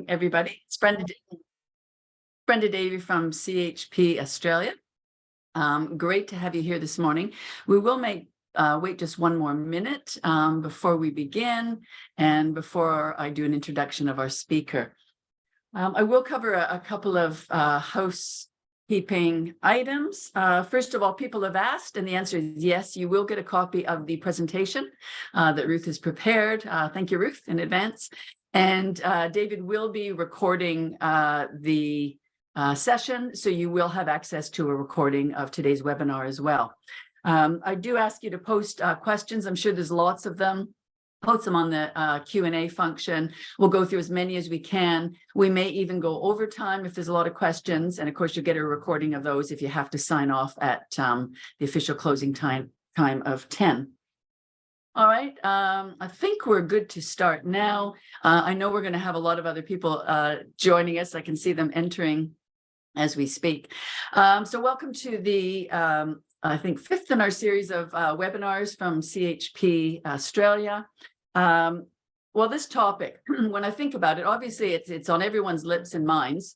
Everybody. It's Brenda Davey from CHP Australia. Great to have you here this morning. We will wait just one more minute before we begin and before I do an introduction of our speaker. I will cover a couple of housekeeping items. First of all, people have asked, and the answer is yes, you will get a copy of the presentation that Ruth has prepared. Thank you, Ruth, in advance. And David will be recording the session, so you will have access to a recording of today's webinar as well. I do ask you to post questions. I'm sure there's lots of them. Post them on the Q&A function. We'll go through as many as we can. We may even go over time if there's a lot of questions. And of course, you'll get a recording of those if you have to sign off at the official closing time of 10. All right, I think we're good to start now. I know we're going to have a lot of other people joining us. I can see them entering as we speak. So welcome to the, I think, fifth in our series of webinars from CHP Australia. Well, this topic, when I think about it, obviously it's on everyone's lips and minds.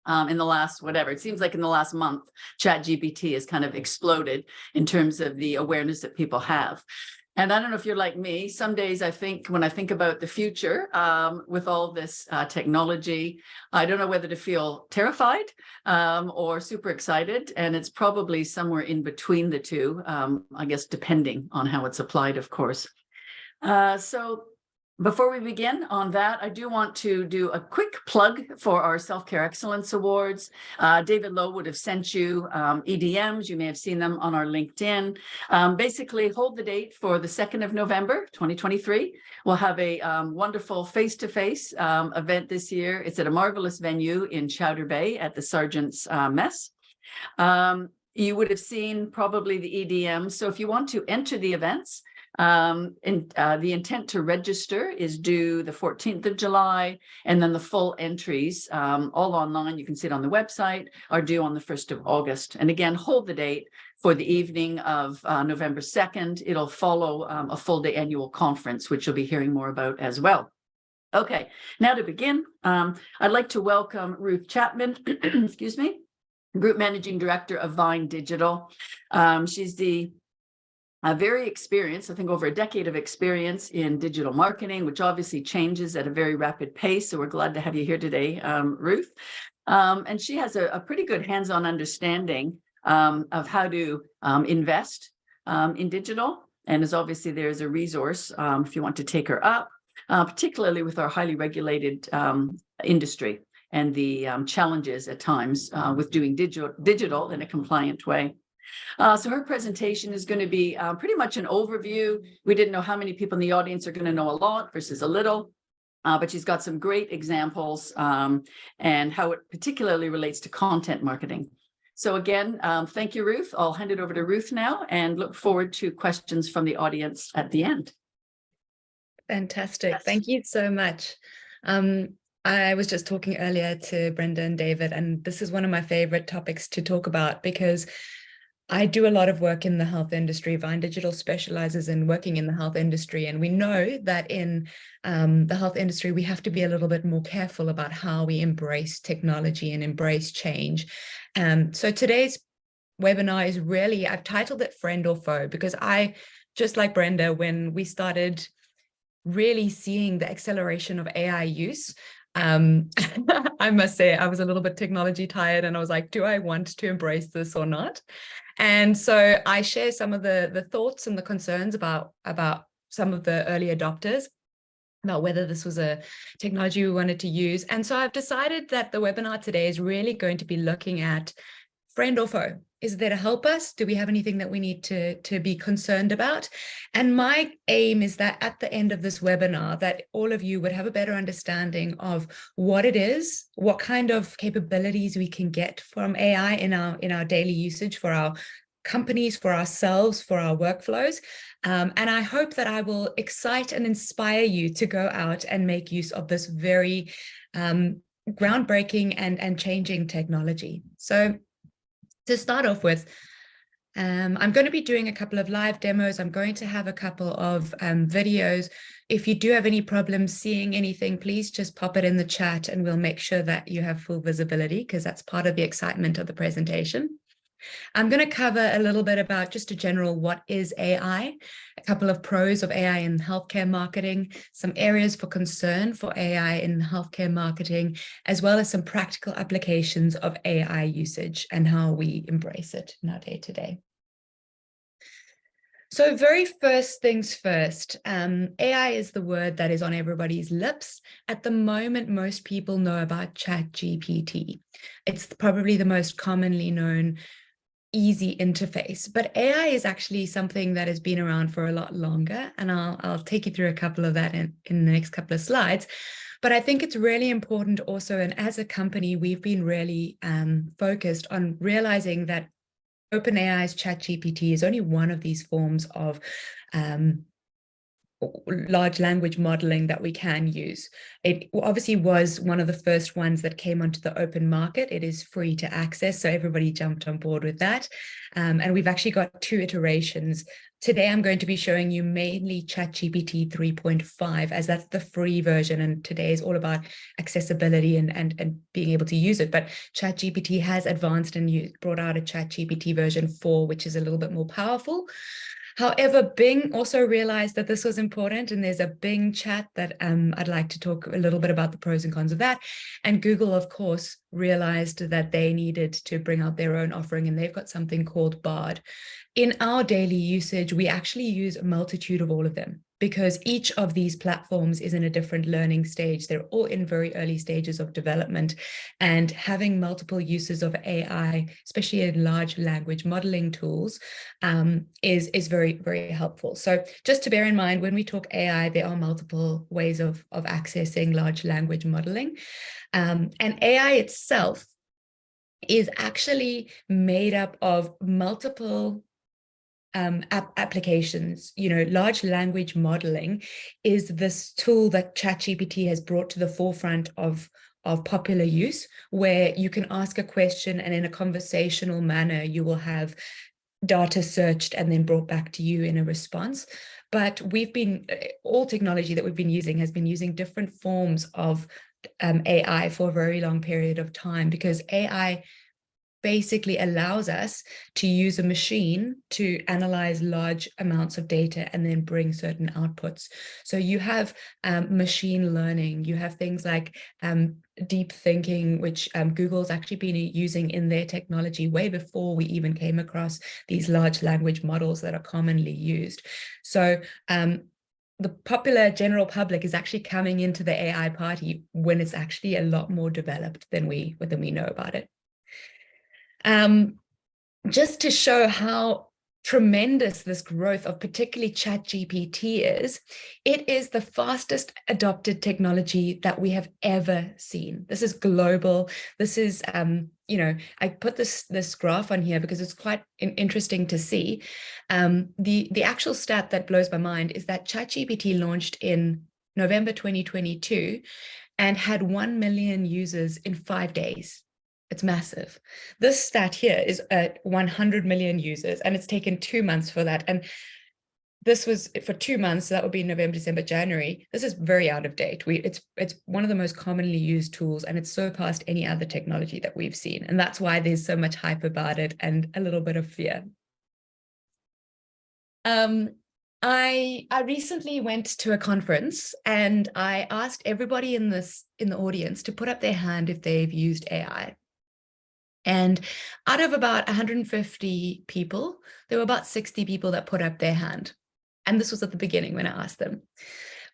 In the last, whatever, it seems like in the last month, GPT has kind of exploded in terms of the awareness that people have. And I don't know if you're like me, some days I think when I think about the future with all this technology, I don't know whether to feel terrified or super excited. And it's probably somewhere in between the two, I guess, depending on how it's applied, of course. So before we begin on that, I do want to do a quick plug for our Self-Care Excellence Awards. David Lowe would have sent you EDMs. You may have seen them on our LinkedIn. Basically, hold the date for the 2nd of November, 2023. We'll have a wonderful face-to-face event this year. It's at a marvelous venue in Chowder Bay at the Sergeant's Mess. You would have seen probably the EDM. So if you want to enter the events, the intent to register is due the 14th of July, and then the full entries, all online, you can see it on the website, are due on the 1st of August. And again, hold the date for the evening of November 2nd. It'll follow a full day annual conference, which you'll be hearing more about as well. Okay, now to begin, I'd like to welcome Ruth Chapman, excuse me, Group Managing Director of Vine Digital. She's very experienced, I think over a decade of experience in digital marketing, which obviously changes at a very rapid pace. So we're glad to have you here today, Ruth. And she has a pretty good hands-on understanding of how to invest in digital. And as obviously there's a resource if you want to take her up, particularly with our highly regulated industry and the challenges at times with doing digital in a compliant way. So her presentation is going to be pretty much an overview. We didn't know how many people in the audience are going to know a lot versus a little, but she's got some great examples and how it particularly relates to content marketing. So again, thank you, Ruth. I'll hand it over to Ruth now and look forward to questions from the audience at the end. Fantastic. Yes. Thank you so much. I was just talking earlier to Brenda and David, and this is one of my favorite topics to talk about because I do a lot of work in the health industry. Vine Digital specializes in working in the health industry. And we know that in the health industry, we have to be a little bit more careful about how we embrace technology and embrace change. So today's webinar is really, I've titled it Friend or Foe, because I, just like Brenda, when we started really seeing the acceleration of AI use, I must say I was a little bit technology tired and I was like, do I want to embrace this or not? And so I share some of the thoughts and the concerns about some of the early adopters, about whether this was a technology we wanted to use. And so I've decided that the webinar today is really going to be looking at friend or foe. Is it there to help us? Do we have anything that we need to be concerned about? And my aim is that at the end of this webinar, that all of you would have a better understanding of what it is, what kind of capabilities we can get from AI in our daily usage for our companies, for ourselves, for our workflows. And I hope that I will excite and inspire you to go out and make use of this very groundbreaking and changing technology. So to start off with, I'm going to be doing a couple of live demos. I'm going to have a couple of videos. If you do have any problems seeing anything, please just pop it in the chat and we'll make sure that you have full visibility, because that's part of the excitement of the presentation. I'm going to cover a little bit about just a general what is AI, a couple of pros of AI in healthcare marketing, some areas for concern for AI in healthcare marketing, as well as some practical applications of AI usage and how we embrace it in our day-to-day. So very first things first, AI is the word that is on everybody's lips. At the moment, most people know about ChatGPT. It's probably the most commonly known easy interface, but AI is actually something that has been around for a lot longer, and I'll take you through a couple of that in the next couple of slides. But I think it's really important also, and as a company, we've been really focused on realizing that OpenAI's ChatGPT is only one of these forms of large language modeling that we can use. It obviously was one of the first ones that came onto the open market. It is free to access, so everybody jumped on board with that. And we've actually got 2 iterations. Today, I'm going to be showing you mainly ChatGPT 3.5, as that's the free version. And today is all about accessibility and being able to use it. But ChatGPT has advanced and brought out a ChatGPT version 4, which is a little bit more powerful. However, Bing also realized that this was important, and there's a Bing chat that I'd like to talk a little bit about the pros and cons of that. And Google, of course, realized that they needed to bring out their own offering, and they've got something called Bard. In our daily usage, we actually use a multitude of all of them, because each of these platforms is in a different learning stage. They're all in very early stages of development, and having multiple uses of AI, especially in large language modeling tools, is very, very helpful. So just to bear in mind, when we talk AI, there are multiple ways of accessing large language modeling. And AI itself is actually made up of multiple applications. Large language modeling is this tool that ChatGPT has brought to the forefront of popular use, where you can ask a question and in a conversational manner, you will have data searched and then brought back to you in a response. But all technology that we've been using has been using different forms of AI for a very long period of time, because AI basically allows us to use a machine to analyze large amounts of data and then bring certain outputs. So you have machine learning, you have things like deep thinking, which Google's actually been using in their technology way before we even came across these large language models that are commonly used. So the popular general public is actually coming into the AI party when it's actually a lot more developed than we know about it. Just to show how tremendous this growth of particularly ChatGPT is, it is the fastest adopted technology that we have ever seen. This is global. This is, I put this graph on here because it's quite interesting to see. The actual stat that blows my mind is that ChatGPT launched in November 2022 and had 1 million users in 5 days. It's massive. This stat here is at 100 million users, and it's taken 2 months for that. And this was for 2 months, so that would be November, December, January. This is very out of date. It's one of the most commonly used tools, and it's surpassed any other technology that we've seen. And that's why there's so much hype about it and a little bit of fear. I recently went to a conference, and I asked everybody in the audience to put up their hand if they've used AI. And out of about 150 people, there were about 60 people that put up their hand. And this was at the beginning when I asked them.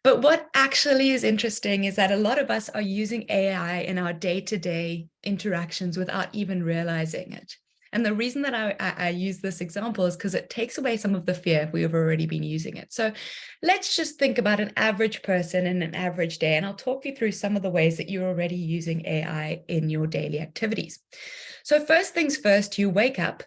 But what actually is interesting is that a lot of us are using AI in our day-to-day interactions without even realizing it. And the reason that I use this example is because it takes away some of the fear if we have already been using it. So let's just think about an average person in an average day, and I'll talk you through some of the ways that you're already using AI in your daily activities. So first things first, you wake up,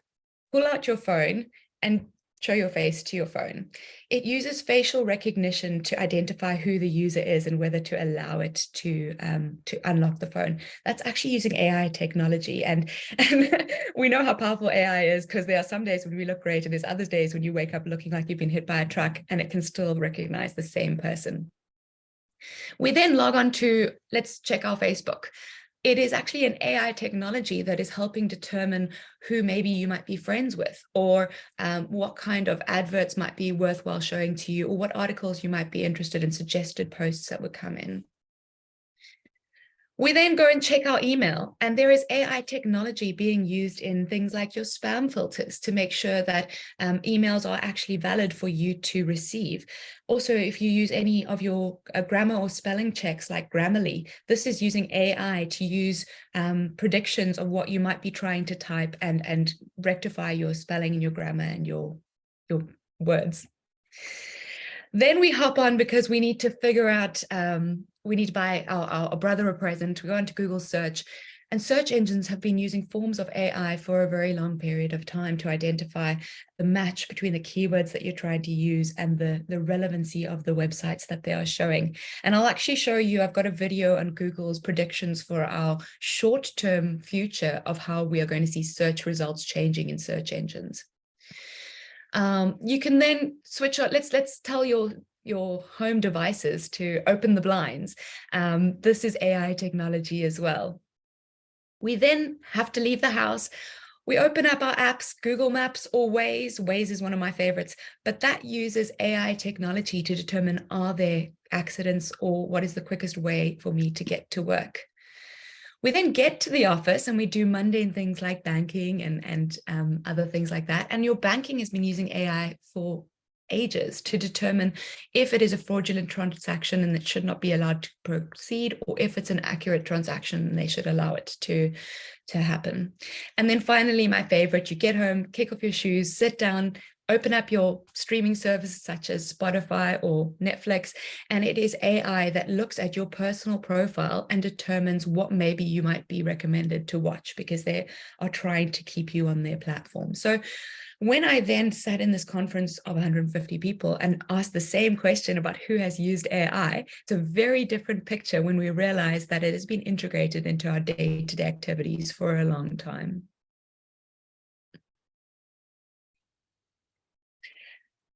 pull out your phone, and show your face to your phone. It uses facial recognition to identify who the user is and whether to allow it to unlock the phone. That's actually using AI technology. And we know how powerful AI is, because there are some days when we look great and there's other days when you wake up looking like you've been hit by a truck, and it can still recognize the same person. We then log on to, let's check our Facebook. It is actually an AI technology that is helping determine who maybe you might be friends with, or what kind of adverts might be worthwhile showing to you, or what articles you might be interested in, suggested posts that would come in. We then go and check our email, and there is AI technology being used in things like your spam filters to make sure that emails are actually valid for you to receive. Also, if you use any of your grammar or spelling checks like Grammarly, this is using AI to use predictions of what you might be trying to type and rectify your spelling and your grammar and your words. Then we hop on because we need to figure out, we need to buy our brother a present. We go into Google search, and search engines have been using forms of AI for a very long period of time to identify the match between the keywords that you're trying to use and the relevancy of the websites that they are showing. And I'll actually show you, I've got a video on Google's predictions for our short-term future of how we are going to see search results changing in search engines. You can then switch on, let's tell your home devices to open the blinds. This is AI technology as well. We then have to leave the house. We open up our apps, Google Maps or Waze. Waze is one of my favorites, but that uses AI technology to determine, are there accidents, or what is the quickest way for me to get to work? We then get to the office and we do mundane things like banking and other things like that. And your banking has been using AI for ages to determine if it is a fraudulent transaction and it should not be allowed to proceed, or if it's an accurate transaction and they should allow it to happen. And then finally, my favorite, you get home, kick off your shoes, sit down, open up your streaming services such as Spotify or Netflix, and it is AI that looks at your personal profile and determines what maybe you might be recommended to watch, because they are trying to keep you on their platform. So when I then sat in this conference of 150 people and asked the same question about who has used AI, it's a very different picture when we realize that it has been integrated into our day-to-day activities for a long time.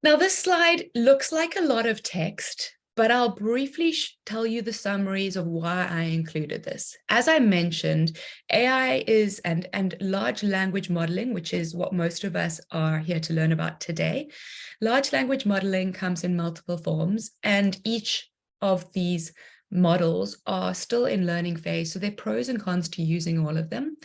Now, this slide looks like a lot of text, but I'll briefly tell you the summaries of why I included this. As I mentioned, AI is, and large language modeling, which is what most of us are here to learn about today. Large language modeling comes in multiple forms, and each of these models are still in learning phase, so there are pros and cons to using all of them.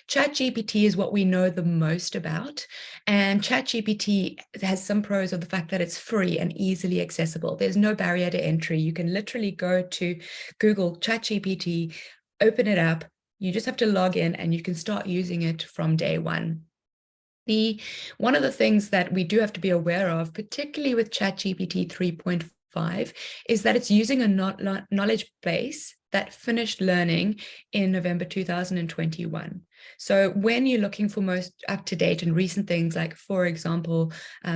ChatGPT is what we know the most about, and ChatGPT has some pros of the fact that it's free and easily accessible. There's no barrier to entry. You can literally go to Google ChatGPT, open it up, you just have to log in and you can start using it from day one. One of the things that we do have to be aware of, particularly with ChatGPT 3.5, is that it's using a knowledge base that finished learning in November 2021. So when you're looking for most up-to-date and recent things, like, for example,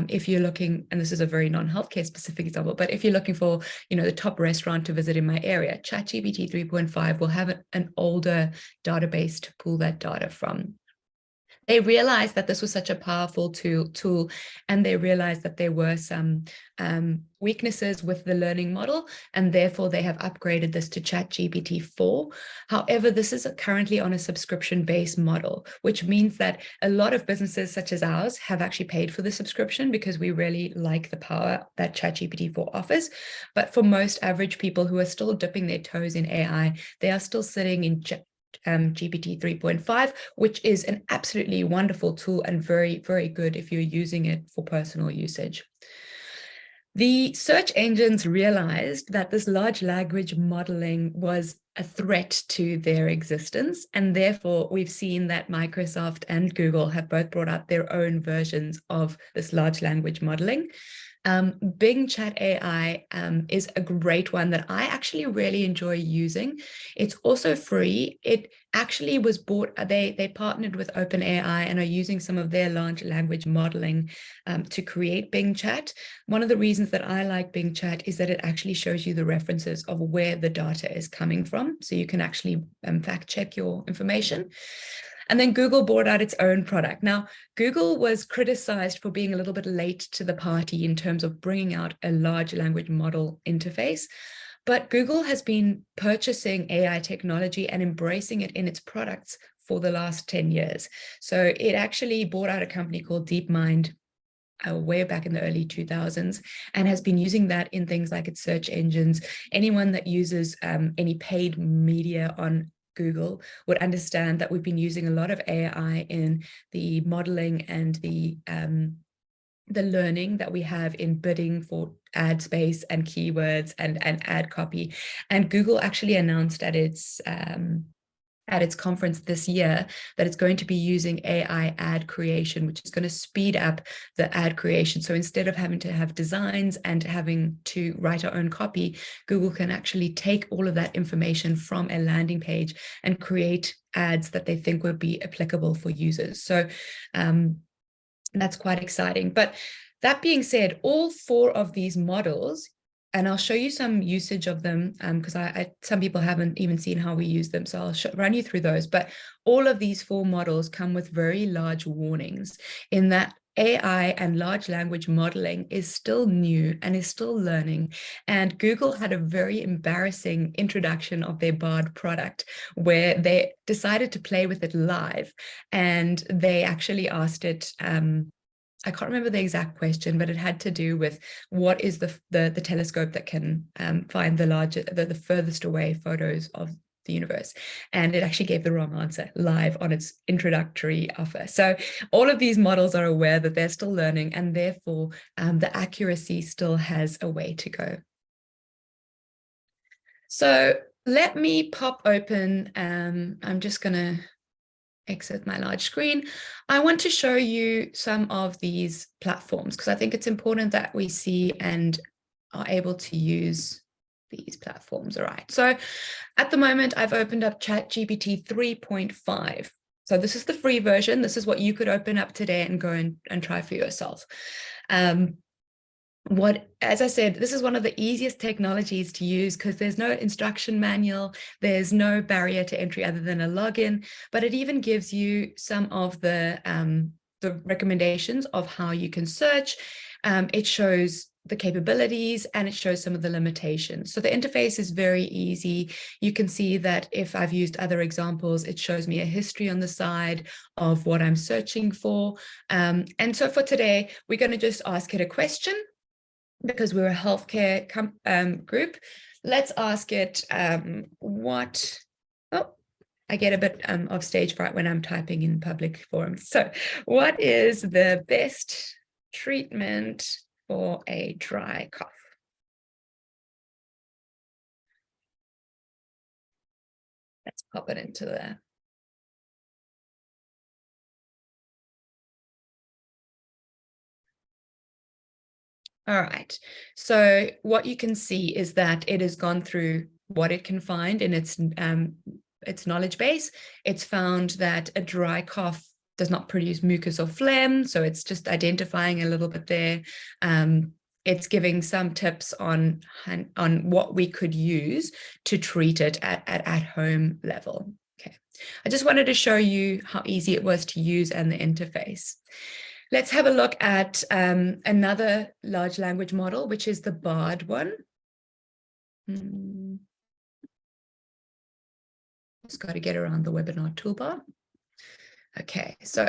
if you're looking, and this is a very non-healthcare specific example, but if you're looking for, the top restaurant to visit in my area, ChatGPT 3.5 will have an older database to pull that data from. They realized that this was such a powerful tool, and they realized that there were some weaknesses with the learning model, and therefore they have upgraded this to ChatGPT 4. However, this is currently on a subscription-based model, which means that a lot of businesses such as ours have actually paid for the subscription because we really like the power that ChatGPT 4 offers. But for most average people who are still dipping their toes in AI, they are still sitting in GPT 3.5, which is an absolutely wonderful tool and very, very good if you're using it for personal usage. The search engines realized that this large language modeling was a threat to their existence, and therefore we've seen that Microsoft and Google have both brought out their own versions of this large language modeling. Bing Chat AI is a great one that I actually really enjoy using. It's also free. It actually was bought, they partnered with OpenAI and are using some of their large language modeling to create Bing Chat. One of the reasons that I like Bing Chat is that it actually shows you the references of where the data is coming from. So you can actually fact check your information. And then Google brought out its own product. Now, Google was criticized for being a little bit late to the party in terms of bringing out a large language model interface. But Google has been purchasing AI technology and embracing it in its products for the last 10 years. So it actually bought out a company called DeepMind way back in the early 2000s and has been using that in things like its search engines. Anyone that uses any paid media on Google would understand that we've been using a lot of AI in the modeling and the learning that we have in bidding for ad space and keywords and ad copy. And Google actually announced at its conference this year that it's going to be using AI ad creation, which is going to speed up the ad creation. So instead of having to have designs and having to write our own copy, Google can actually take all of that information from a landing page and create ads that they think would be applicable for users. So that's quite exciting. But that being said, all four of these models, and I'll show you some usage of them because some people haven't even seen how we use them. So I'll run you through those. But all of these four models come with very large warnings in that AI and large language modeling is still new and is still learning. And Google had a very embarrassing introduction of their Bard product where they decided to play with it live. And they actually asked it, I can't remember the exact question, but it had to do with what is the telescope that can find the furthest away photos of the universe. And it actually gave the wrong answer live on its introductory offer. So all of these models are aware that they're still learning, and therefore the accuracy still has a way to go. So let me pop open, I'm just going to exit my large screen. I want to show you some of these platforms because I think it's important that we see and are able to use these platforms. All right. So at the moment, I've opened up ChatGPT 3.5. So this is the free version. This is what you could open up today and go and try for yourself. As I said, this is one of the easiest technologies to use because there's no instruction manual, there's no barrier to entry other than a login, but it even gives you some of the recommendations of how you can search. It shows the capabilities and it shows some of the limitations. So the interface is very easy. You can see that if I've used other examples, it shows me a history on the side of what I'm searching for. And so for today, we're going to just ask it a question. Because we're a healthcare group, let's ask it I get a bit of stage fright when I'm typing in public forums. So what is the best treatment for a dry cough? Let's pop it into there. All right, so what you can see is that it has gone through what it can find in its knowledge base. It's found that a dry cough does not produce mucus or phlegm, so it's just identifying a little bit there. It's giving some tips on what we could use to treat it at home level. Okay, I just wanted to show you how easy it was to use and the interface. Let's have a look at another large language model, which is the Bard one. Just got to get around the webinar toolbar. Okay, so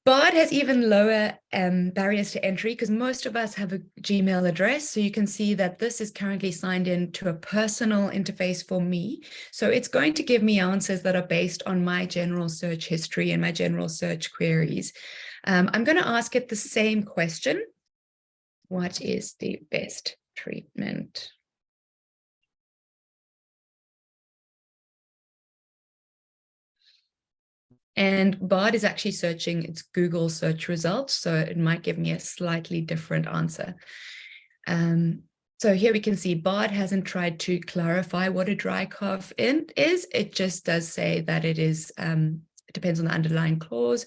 Bard has even lower barriers to entry because most of us have a Gmail address. So you can see that this is currently signed in to a personal interface for me. So it's going to give me answers that are based on my general search history and my general search queries. I'm going to ask it the same question. What is the best treatment? And Bard is actually searching its Google search results, so it might give me a slightly different answer. So here we can see Bard hasn't tried to clarify what a dry cough is. It just does say that it is, it depends on the underlying clause.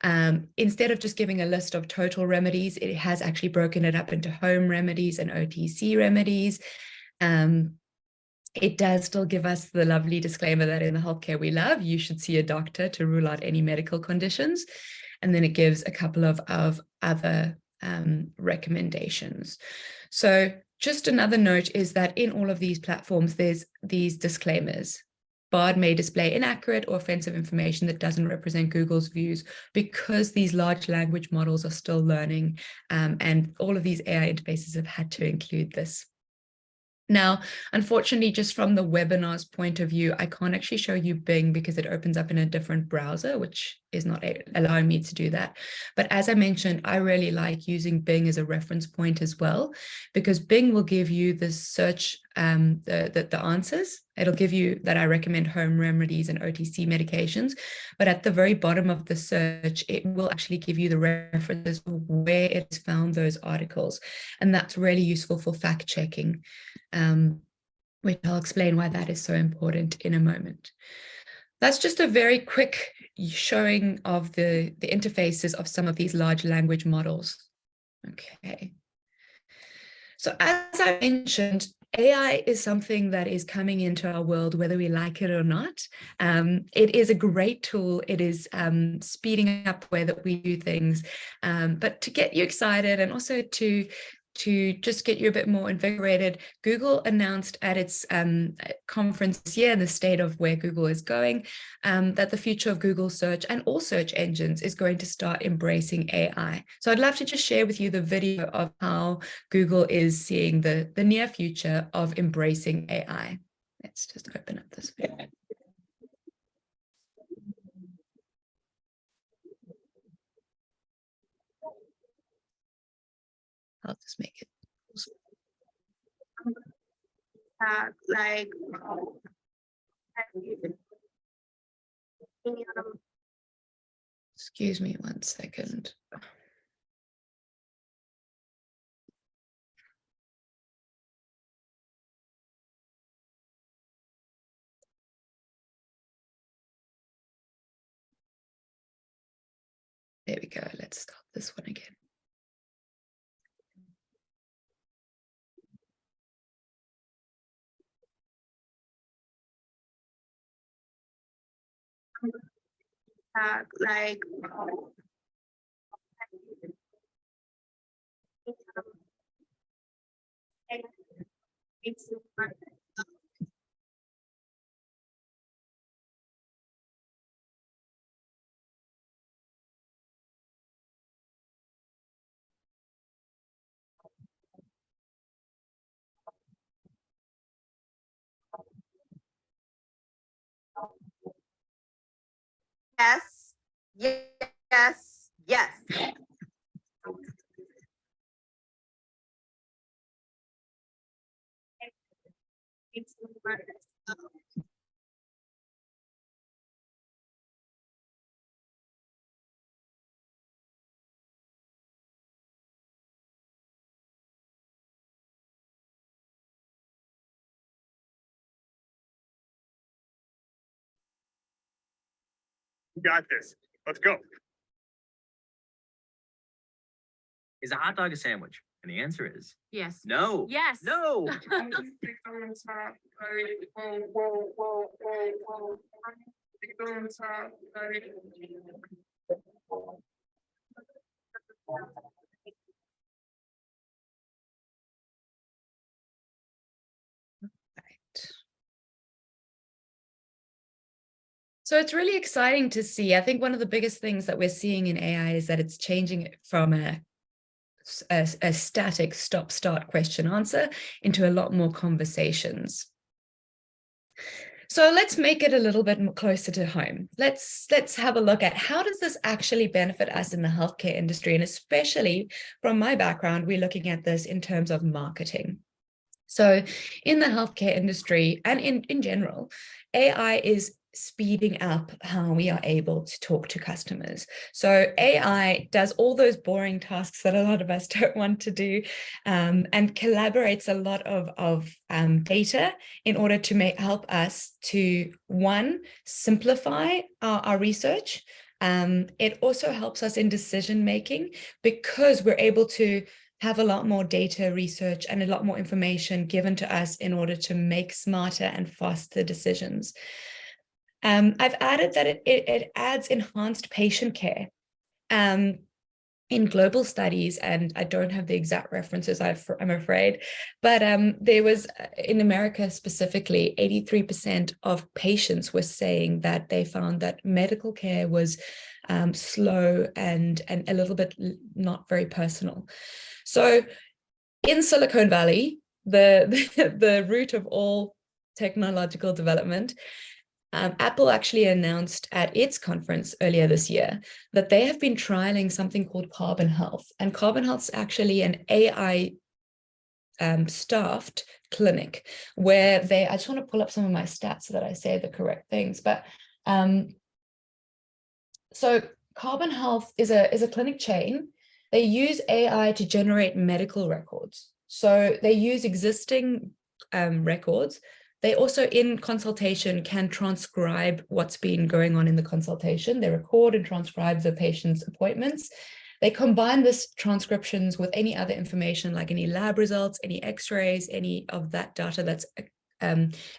Instead of just giving a list of total remedies, it has actually broken it up into home remedies and OTC remedies. It does still give us the lovely disclaimer that in the healthcare we love, you should see a doctor to rule out any medical conditions. And then it gives a couple of other recommendations. So just another note is that in all of these platforms, there's these disclaimers. Bard may display inaccurate or offensive information that doesn't represent Google's views because these large language models are still learning, and all of these AI interfaces have had to include this. Now, unfortunately, just from the webinar's point of view, I can't actually show you Bing because it opens up in a different browser, which is not allowing me to do that. But as I mentioned, I really like using Bing as a reference point as well, because Bing will give you the search, the answers. It'll give you that I recommend home remedies and OTC medications. But at the very bottom of the search, it will actually give you the references where it's found those articles. And that's really useful for fact checking. Which I'll explain why that is so important in a moment. That's just a very quick showing of the interfaces of some of these large language models. Okay. So as I mentioned, AI is something that is coming into our world, whether we like it or not. It is a great tool. It is speeding up the way that we do things. But to get you excited and also to just get you a bit more invigorated, Google announced at its conference this year, in the state of where Google is going, that the future of Google search and all search engines is going to start embracing AI. So I'd love to just share with you the video of how Google is seeing the near future of embracing AI. Let's just open up this video. I'll just make it. Like Excuse me 1 second. There we go. Let's start this one again. like it's yes, yes, yes. It's Got this. Let's go. Is a hot dog a sandwich? And the answer is yes. no. Yes. No. So it's really exciting to see. I think one of the biggest things that we're seeing in AI is that it's changing it from a static stop-start question-answer into a lot more conversations. So let's make it a little bit closer to home. Let's have a look at how does this actually benefit us in the healthcare industry, and especially from my background, we're looking at this in terms of marketing. So in the healthcare industry and in general, AI is speeding up how we are able to talk to customers. So AI does all those boring tasks that a lot of us don't want to do, and collaborates a lot of data in order to help us to, one, simplify our research. It also helps us in decision making because we're able to have a lot more data research and a lot more information given to us in order to make smarter and faster decisions. I've added that it adds enhanced patient care. In global studies, and I don't have the exact references, I'm afraid, but there was, in America specifically, 83% of patients were saying that they found that medical care was slow and a little bit not very personal. So in Silicon Valley, the root of all technological development, Apple actually announced at its conference earlier this year that they have been trialing something called Carbon Health. And Carbon Health is actually an AI staffed clinic where I just want to pull up some of my stats so that I say the correct things. But so Carbon Health is a clinic chain. They use AI to generate medical records. So they use existing records. They also, in consultation, can transcribe what's been going on in the consultation. They record and transcribe the patient's appointments. They combine this transcriptions with any other information, like any lab results, any x-rays, any of that data that's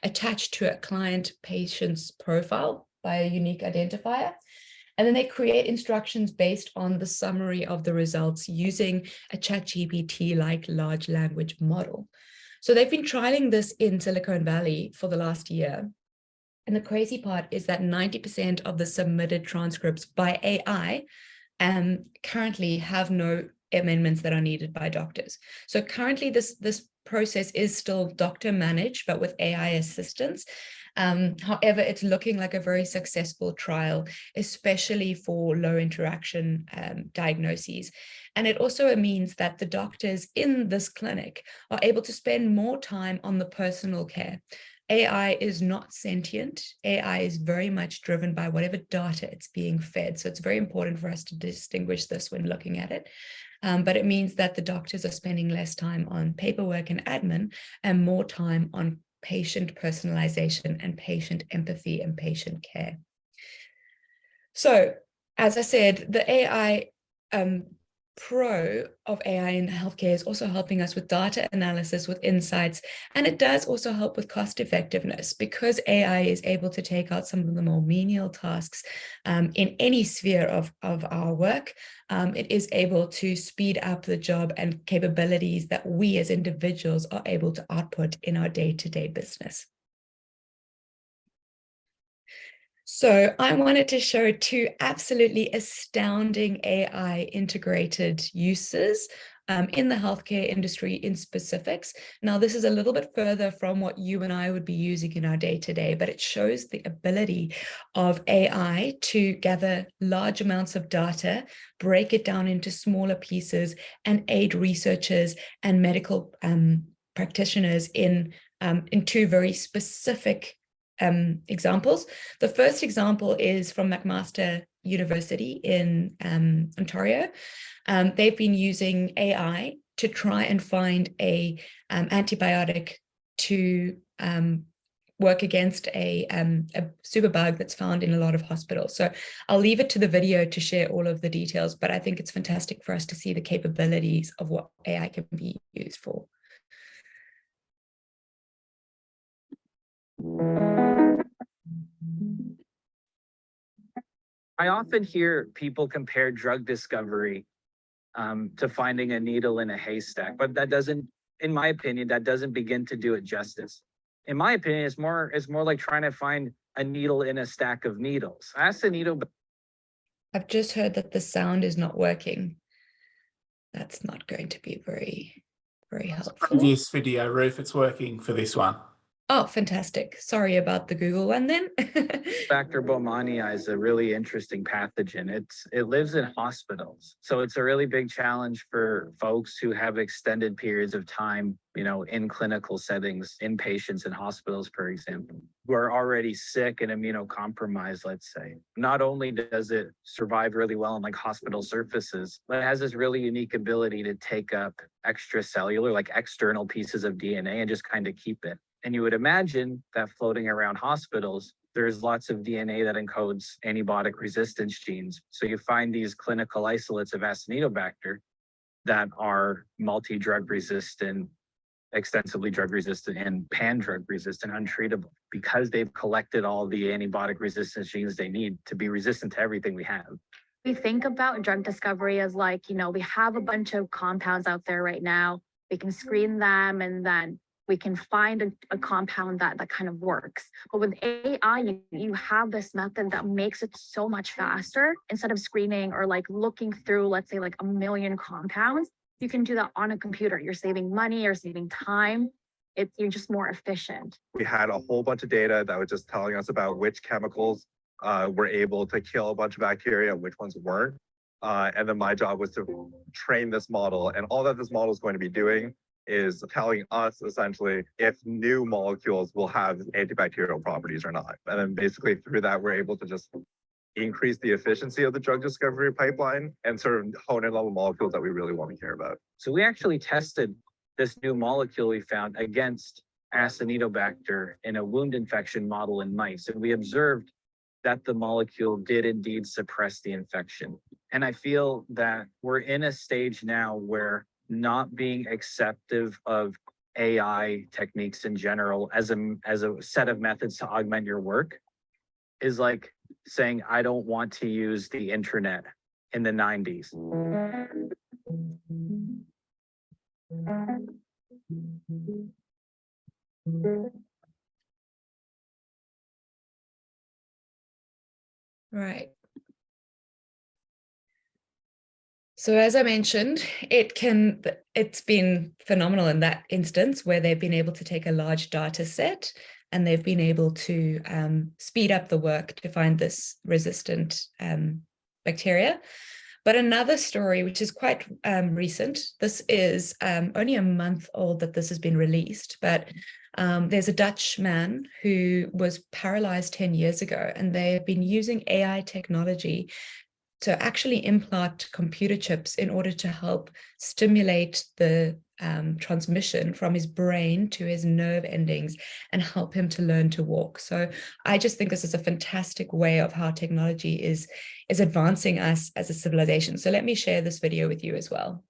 attached to a client patient's profile by a unique identifier. And then they create instructions based on the summary of the results using a ChatGPT-like large language model. So they've been trialing this in Silicon Valley for the last year. And the crazy part is that 90% of the submitted transcripts by AI currently have no amendments that are needed by doctors. So currently this process is still doctor managed, but with AI assistance. However, it's looking like a very successful trial, especially for low interaction diagnoses. And it also means that the doctors in this clinic are able to spend more time on the personal care. AI is not sentient. AI is very much driven by whatever data it's being fed. So it's very important for us to distinguish this when looking at it. But it means that the doctors are spending less time on paperwork and admin and more time on patient personalization and patient empathy and patient care. So, as I said, the AI pro of AI in healthcare is also helping us with data analysis, with insights, and it does also help with cost effectiveness because AI is able to take out some of the more menial tasks in any sphere of our work. It is able to speed up the job and capabilities that we as individuals are able to output in our day-to-day business. So I wanted to show two absolutely astounding AI integrated uses in the healthcare industry in specifics. Now, this is a little bit further from what you and I would be using in our day-to-day, but it shows the ability of AI to gather large amounts of data, break it down into smaller pieces, and aid researchers and medical practitioners in two very specific examples. The first example is from McMaster University in Ontario. They've been using AI to try and find a antibiotic to work against a superbug that's found in a lot of hospitals. So I'll leave it to the video to share all of the details, but I think it's fantastic for us to see the capabilities of what AI can be used for. I often hear people compare drug discovery to finding a needle in a haystack, but that doesn't, in my opinion, that doesn't begin to do it justice. In my opinion, it's more like trying to find a needle in a stack of needles. Ask the needle. I've just heard that the sound is not working. That's not going to be very, very helpful. Previous video, Ruth, it's working for this one. Oh, fantastic. Sorry about the Google one then. Factor Bomania is a really interesting pathogen. It lives in hospitals. So it's a really big challenge for folks who have extended periods of time, in clinical settings, in patients in hospitals, for example. who are already sick and immunocompromised, let's say. Not only does it survive really well on like hospital surfaces, but it has this really unique ability to take up extracellular, like external pieces of DNA and just kind of keep it. And you would imagine that floating around hospitals, there's lots of DNA that encodes antibiotic resistance genes. So you find these clinical isolates of Acinetobacter that are multi-drug resistant, extensively drug resistant, and pan-drug resistant, untreatable, because they've collected all the antibiotic resistance genes they need to be resistant to everything we have. We think about drug discovery as like, we have a bunch of compounds out there right now. We can screen them and then we can find a compound that kind of works. But with AI, you have this method that makes it so much faster. Instead of screening or like looking through, let's say like a million compounds, you can do that on a computer. You're saving money, you're saving time. You're just more efficient. We had a whole bunch of data that was just telling us about which chemicals were able to kill a bunch of bacteria, which ones weren't. And then my job was to train this model. And all that this model is going to be doing is telling us essentially if new molecules will have antibacterial properties or not. And then basically through that, we're able to just increase the efficiency of the drug discovery pipeline and sort of hone in on the molecules that we really want to care about. So we actually tested this new molecule we found against Acinetobacter in a wound infection model in mice. And we observed that the molecule did indeed suppress the infection. And I feel that we're in a stage now where not being acceptive of AI techniques in general as a set of methods to augment your work is like saying, I don't want to use the internet in the 90s. Right. So as I mentioned, it's been phenomenal in that instance where they've been able to take a large data set and they've been able to speed up the work to find this resistant bacteria. But another story, which is quite recent, this is only a month old that this has been released, but there's a Dutch man who was paralyzed 10 years ago, and they've been using AI technology to actually implant computer chips in order to help stimulate the transmission from his brain to his nerve endings and help him to learn to walk. So I just think this is a fantastic way of how technology is advancing us as a civilization. So let me share this video with you as well.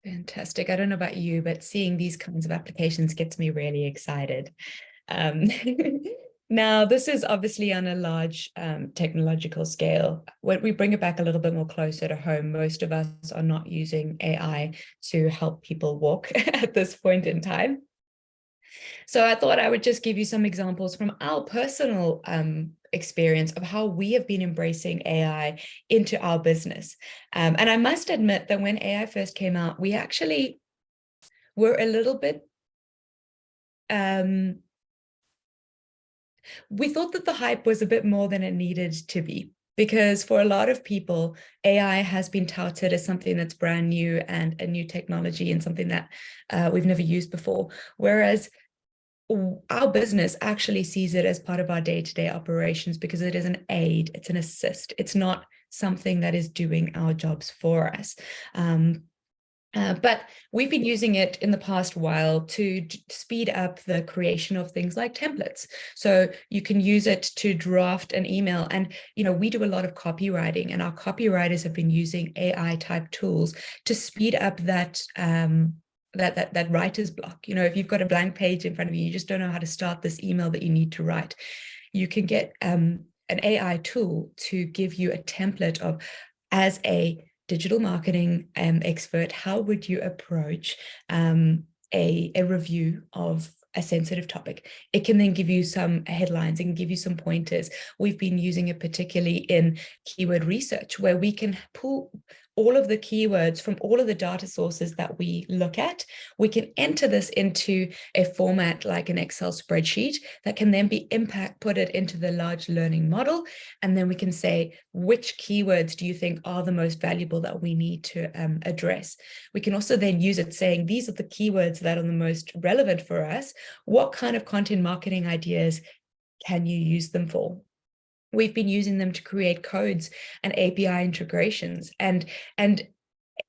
Fantastic. I don't know about you, but seeing these kinds of applications gets me really excited. Now, this is obviously on a large technological scale. When we bring it back a little bit more closer to home, most of us are not using AI to help people walk at this point in time. So I thought I would just give you some examples from our personal experience of how we have been embracing AI into our business. And I must admit that when AI first came out, we actually were a little bit, we thought that the hype was a bit more than it needed to be. Because for a lot of people, AI has been touted as something that's brand new and a new technology and something that we've never used before. Whereas our business actually sees it as part of our day-to-day operations because it is an aid, it's an assist. It's not something that is doing our jobs for us. But we've been using it in the past while to speed up the creation of things like templates. So you can use it to draft an email. And, you know, we do a lot of copywriting, and our copywriters have been using AI type tools to speed up that that writer's block. You know, if you've got a blank page in front of you, you just don't know how to start this email that you need to write. You can get an AI tool to give you a template of, as a digital marketing expert, how would you approach a review of a sensitive topic? It can then give you some headlines, it can give you some pointers. We've been using it particularly in keyword research, where we can pull all of the keywords from all of the data sources that we look at. We can enter this into a format like an Excel spreadsheet that can then be put it into the large learning model. And then we can say, which keywords do you think are the most valuable that we need to address? We can also then use it saying, these are the keywords that are the most relevant for us. What kind of content marketing ideas can you use them for? We've been using them to create codes and API integrations, and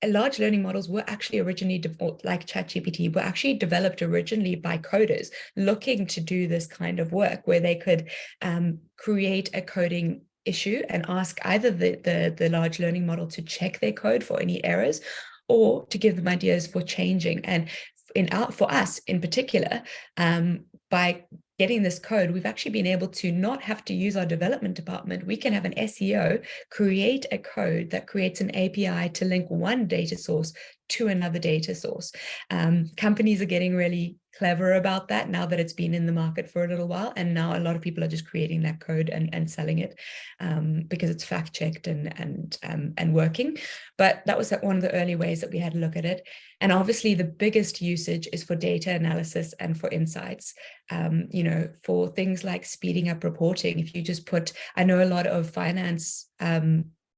large learning models were actually originally, like ChatGPT, were actually developed originally by coders looking to do this kind of work, where they could create a coding issue and ask either the large learning model to check their code for any errors, or to give them ideas for changing. And for us in particular, by getting this code, we've actually been able to not have to use our development department. We can have an SEO create a code that creates an API to link one data source to another data source. Companies are getting really clever about that now that it's been in the market for a little while, and now a lot of people are just creating that code and selling it because it's fact checked and working. But that was one of the early ways that we had to look at it. And obviously the biggest usage is for data analysis and for insights. You know, for things like speeding up reporting. If you just put, I know a lot of finance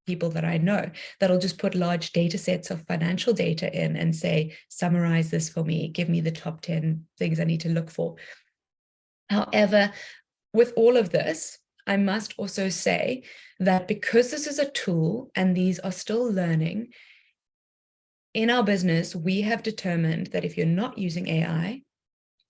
people that I know that'll just put large data sets of financial data in and say, summarize this for me, give me the top 10 things I need to look for. However, with all of this, I must also say that because this is a tool and these are still learning, in our business, we have determined that if you're not using AI,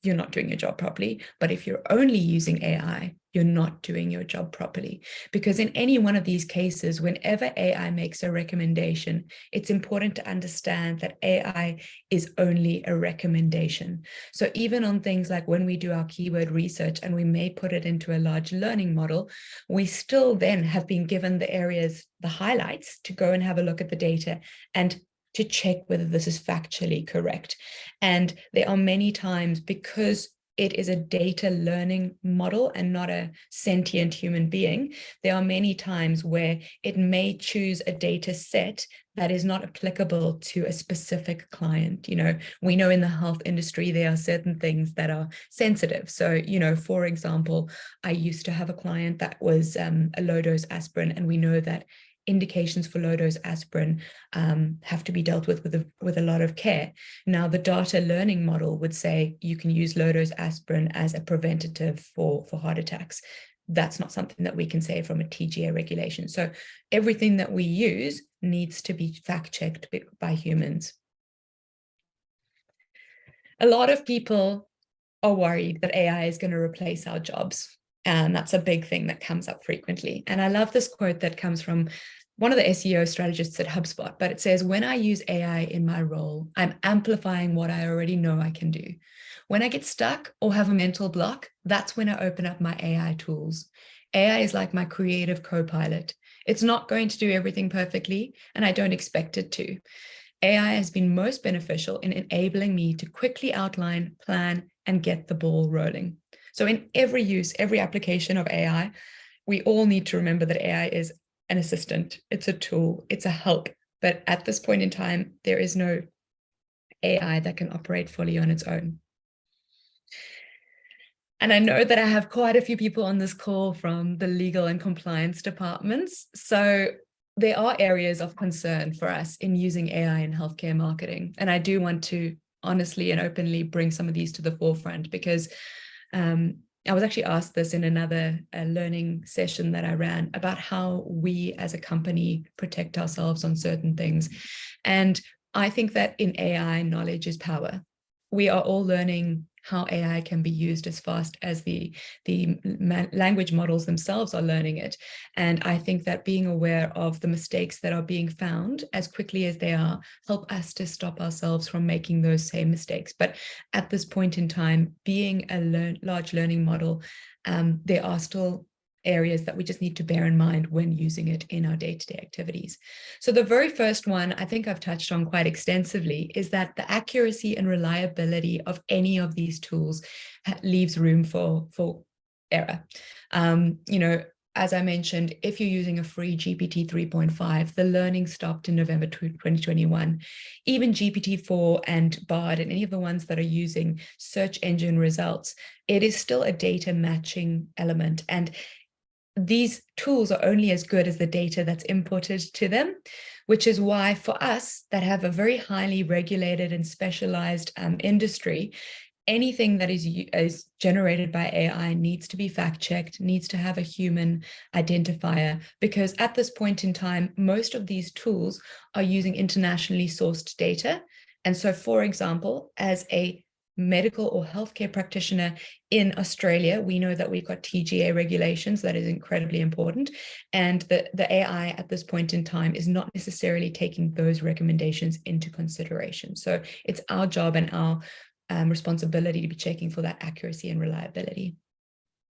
you're not doing your job properly. But if you're only using AI, you're not doing your job properly. Because in any one of these cases, whenever AI makes a recommendation, it's important to understand that AI is only a recommendation. So even on things like when we do our keyword research and we may put it into a large learning model, we still then have been given the areas, the highlights, to go and have a look at the data and to check whether this is factually correct. And there are many times, because it is a data learning model and not a sentient human being, there are many times where it may choose a data set that is not applicable to a specific client. You know, we know in the health industry, there are certain things that are sensitive. So, you know, for example, I used to have a client that was a low-dose aspirin, and we know that indications for low-dose aspirin have to be dealt with a lot of care. Now, the data learning model would say you can use low-dose aspirin as a preventative for heart attacks. That's not something that we can say from a TGA regulation. So everything that we use needs to be fact-checked by humans. A lot of people are worried that AI is going to replace our jobs. And that's a big thing that comes up frequently. And I love this quote that comes from one of the SEO strategists at HubSpot, but it says, when I use AI in my role, I'm amplifying what I already know I can do. When I get stuck or have a mental block, that's when I open up my AI tools. AI is like my creative co-pilot. It's not going to do everything perfectly, and I don't expect it to. AI has been most beneficial in enabling me to quickly outline, plan, and get the ball rolling. So in every use, every application of AI, we all need to remember that AI is an assistant, it's a tool, it's a help. But at this point in time, there is no AI that can operate fully on its own. And I know that I have quite a few people on this call from the legal and compliance departments. So there are areas of concern for us in using AI in healthcare marketing. And I do want to honestly and openly bring some of these to the forefront, because I was actually asked this in another learning session that I ran about how we as a company protect ourselves on certain things. And I think that in AI, knowledge is power. We are all learning how AI can be used as fast as the language models themselves are learning it. And I think that being aware of the mistakes that are being found as quickly as they are help us to stop ourselves from making those same mistakes. But at this point in time, being a large learning model, there are still areas that we just need to bear in mind when using it in our day-to-day activities. So the very first one I think I've touched on quite extensively is that the accuracy and reliability of any of these tools leaves room for error. As I mentioned, if you're using a free GPT 3.5, the learning stopped in November 2021. Even GPT-4 and Bard and any of the ones that are using search engine results, it is still a data matching element. And these tools are only as good as the data that's inputted to them, which is why for us that have a very highly regulated and specialized industry, anything that is generated by AI needs to be fact-checked, needs to have a human identifier, because at this point in time, most of these tools are using internationally sourced data. And so, for example, as a medical or healthcare practitioner in Australia, we know that we've got TGA regulations. That is incredibly important. And the AI at this point in time is not necessarily taking those recommendations into consideration. So it's our job and our responsibility to be checking for that accuracy and reliability.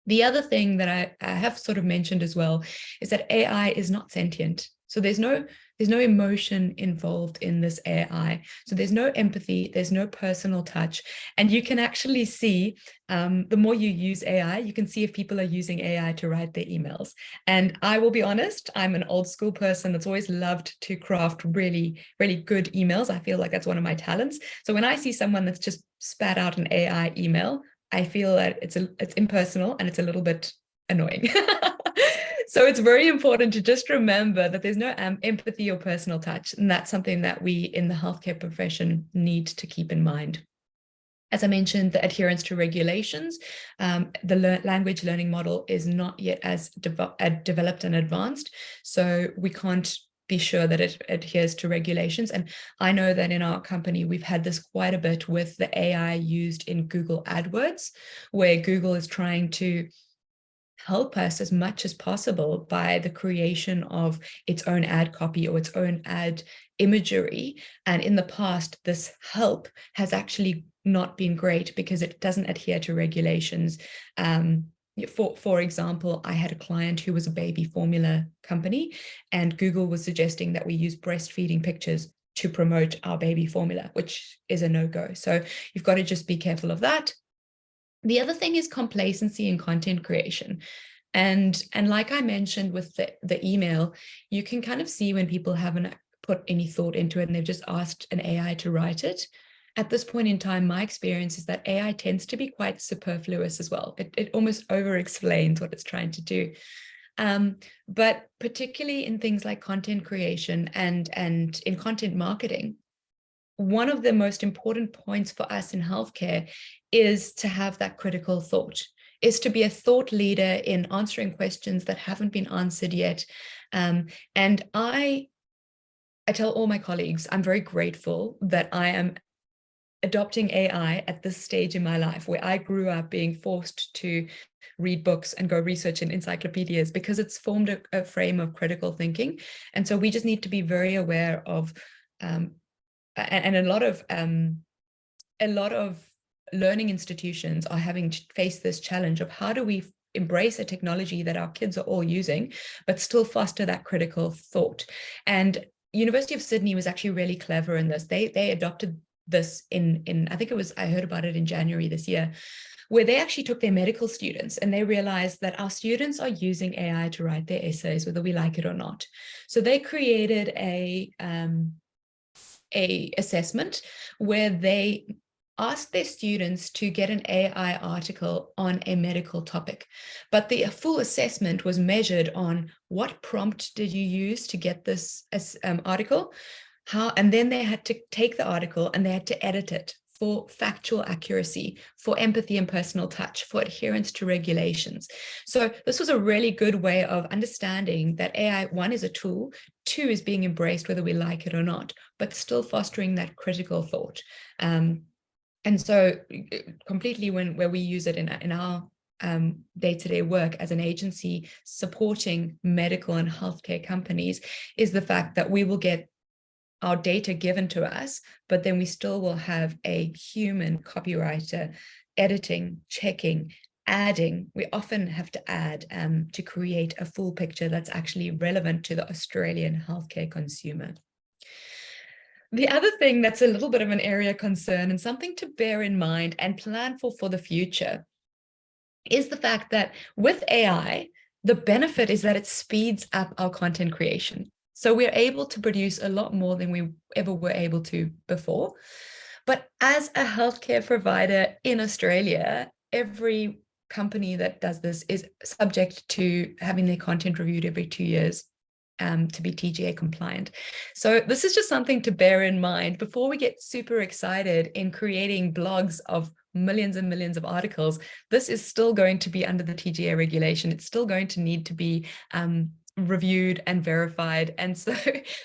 The other thing that I have sort of mentioned as well is that AI is not sentient. So there's no emotion involved in this AI. So there's no empathy, there's no personal touch. And you can actually see, the more you use AI, you can see if people are using AI to write their emails. And I will be honest, I'm an old school person that's always loved to craft really, really good emails. I feel like that's one of my talents. So when I see someone that's just spat out an AI email, I feel that it's impersonal and it's a little bit annoying. So it's very important to just remember that there's no empathy or personal touch. And that's something that we in the healthcare profession need to keep in mind. As I mentioned, the adherence to regulations, the language learning model is not yet as developed and advanced. So we can't be sure that it adheres to regulations. And I know that in our company, we've had this quite a bit with the AI used in Google AdWords, where Google is trying to help us as much as possible by the creation of its own ad copy or its own ad imagery. And in the past, this help has actually not been great because it doesn't adhere to regulations. For example, I had a client who was a baby formula company, and Google was suggesting that we use breastfeeding pictures to promote our baby formula, which is a no-go. So you've got to just be careful of that. The other thing is complacency in content creation. And like I mentioned with the email, you can kind of see when people haven't put any thought into it and they've just asked an AI to write it. At this point in time, my experience is that AI tends to be quite superfluous as well. It almost over-explains what it's trying to do. But particularly in things like content creation and in content marketing, one of the most important points for us in healthcare is to have that critical thought, is to be a thought leader in answering questions that haven't been answered yet. And I tell all my colleagues, I'm very grateful that I am adopting AI at this stage in my life, where I grew up being forced to read books and go research in encyclopedias, because it's formed a frame of critical thinking. And so we just need to be very aware of, and a lot of learning institutions are having to face this challenge of how do we embrace a technology that our kids are all using, but still foster that critical thought. And University of Sydney was actually really clever in this. They adopted this in I think it was, I heard about it in January this year, where they actually took their medical students and they realized that our students are using AI to write their essays, whether we like it or not. So they created a assessment where they asked their students to get an AI article on a medical topic, but the full assessment was measured on what prompt did you use to get this article, and then they had to take the article and they had to edit it for factual accuracy, for empathy and personal touch, for adherence to regulations. So this was a really good way of understanding that AI, one, is a tool, two, is being embraced whether we like it or not, but still fostering that critical thought. And so completely where we use it in our day-to-day work as an agency supporting medical and healthcare companies is the fact that we will get our data given to us, but then we still will have a human copywriter editing, checking, adding. We often have to add to create a full picture that's actually relevant to the Australian healthcare consumer. The other thing that's a little bit of an area of concern and something to bear in mind and plan for the future is the fact that with AI, the benefit is that it speeds up our content creation. So we're able to produce a lot more than we ever were able to before. But as a healthcare provider in Australia, every company that does this is subject to having their content reviewed every 2 years to be TGA compliant. So this is just something to bear in mind before we get super excited in creating blogs of millions and millions of articles. This is still going to be under the TGA regulation. It's still going to need to be reviewed and verified. And so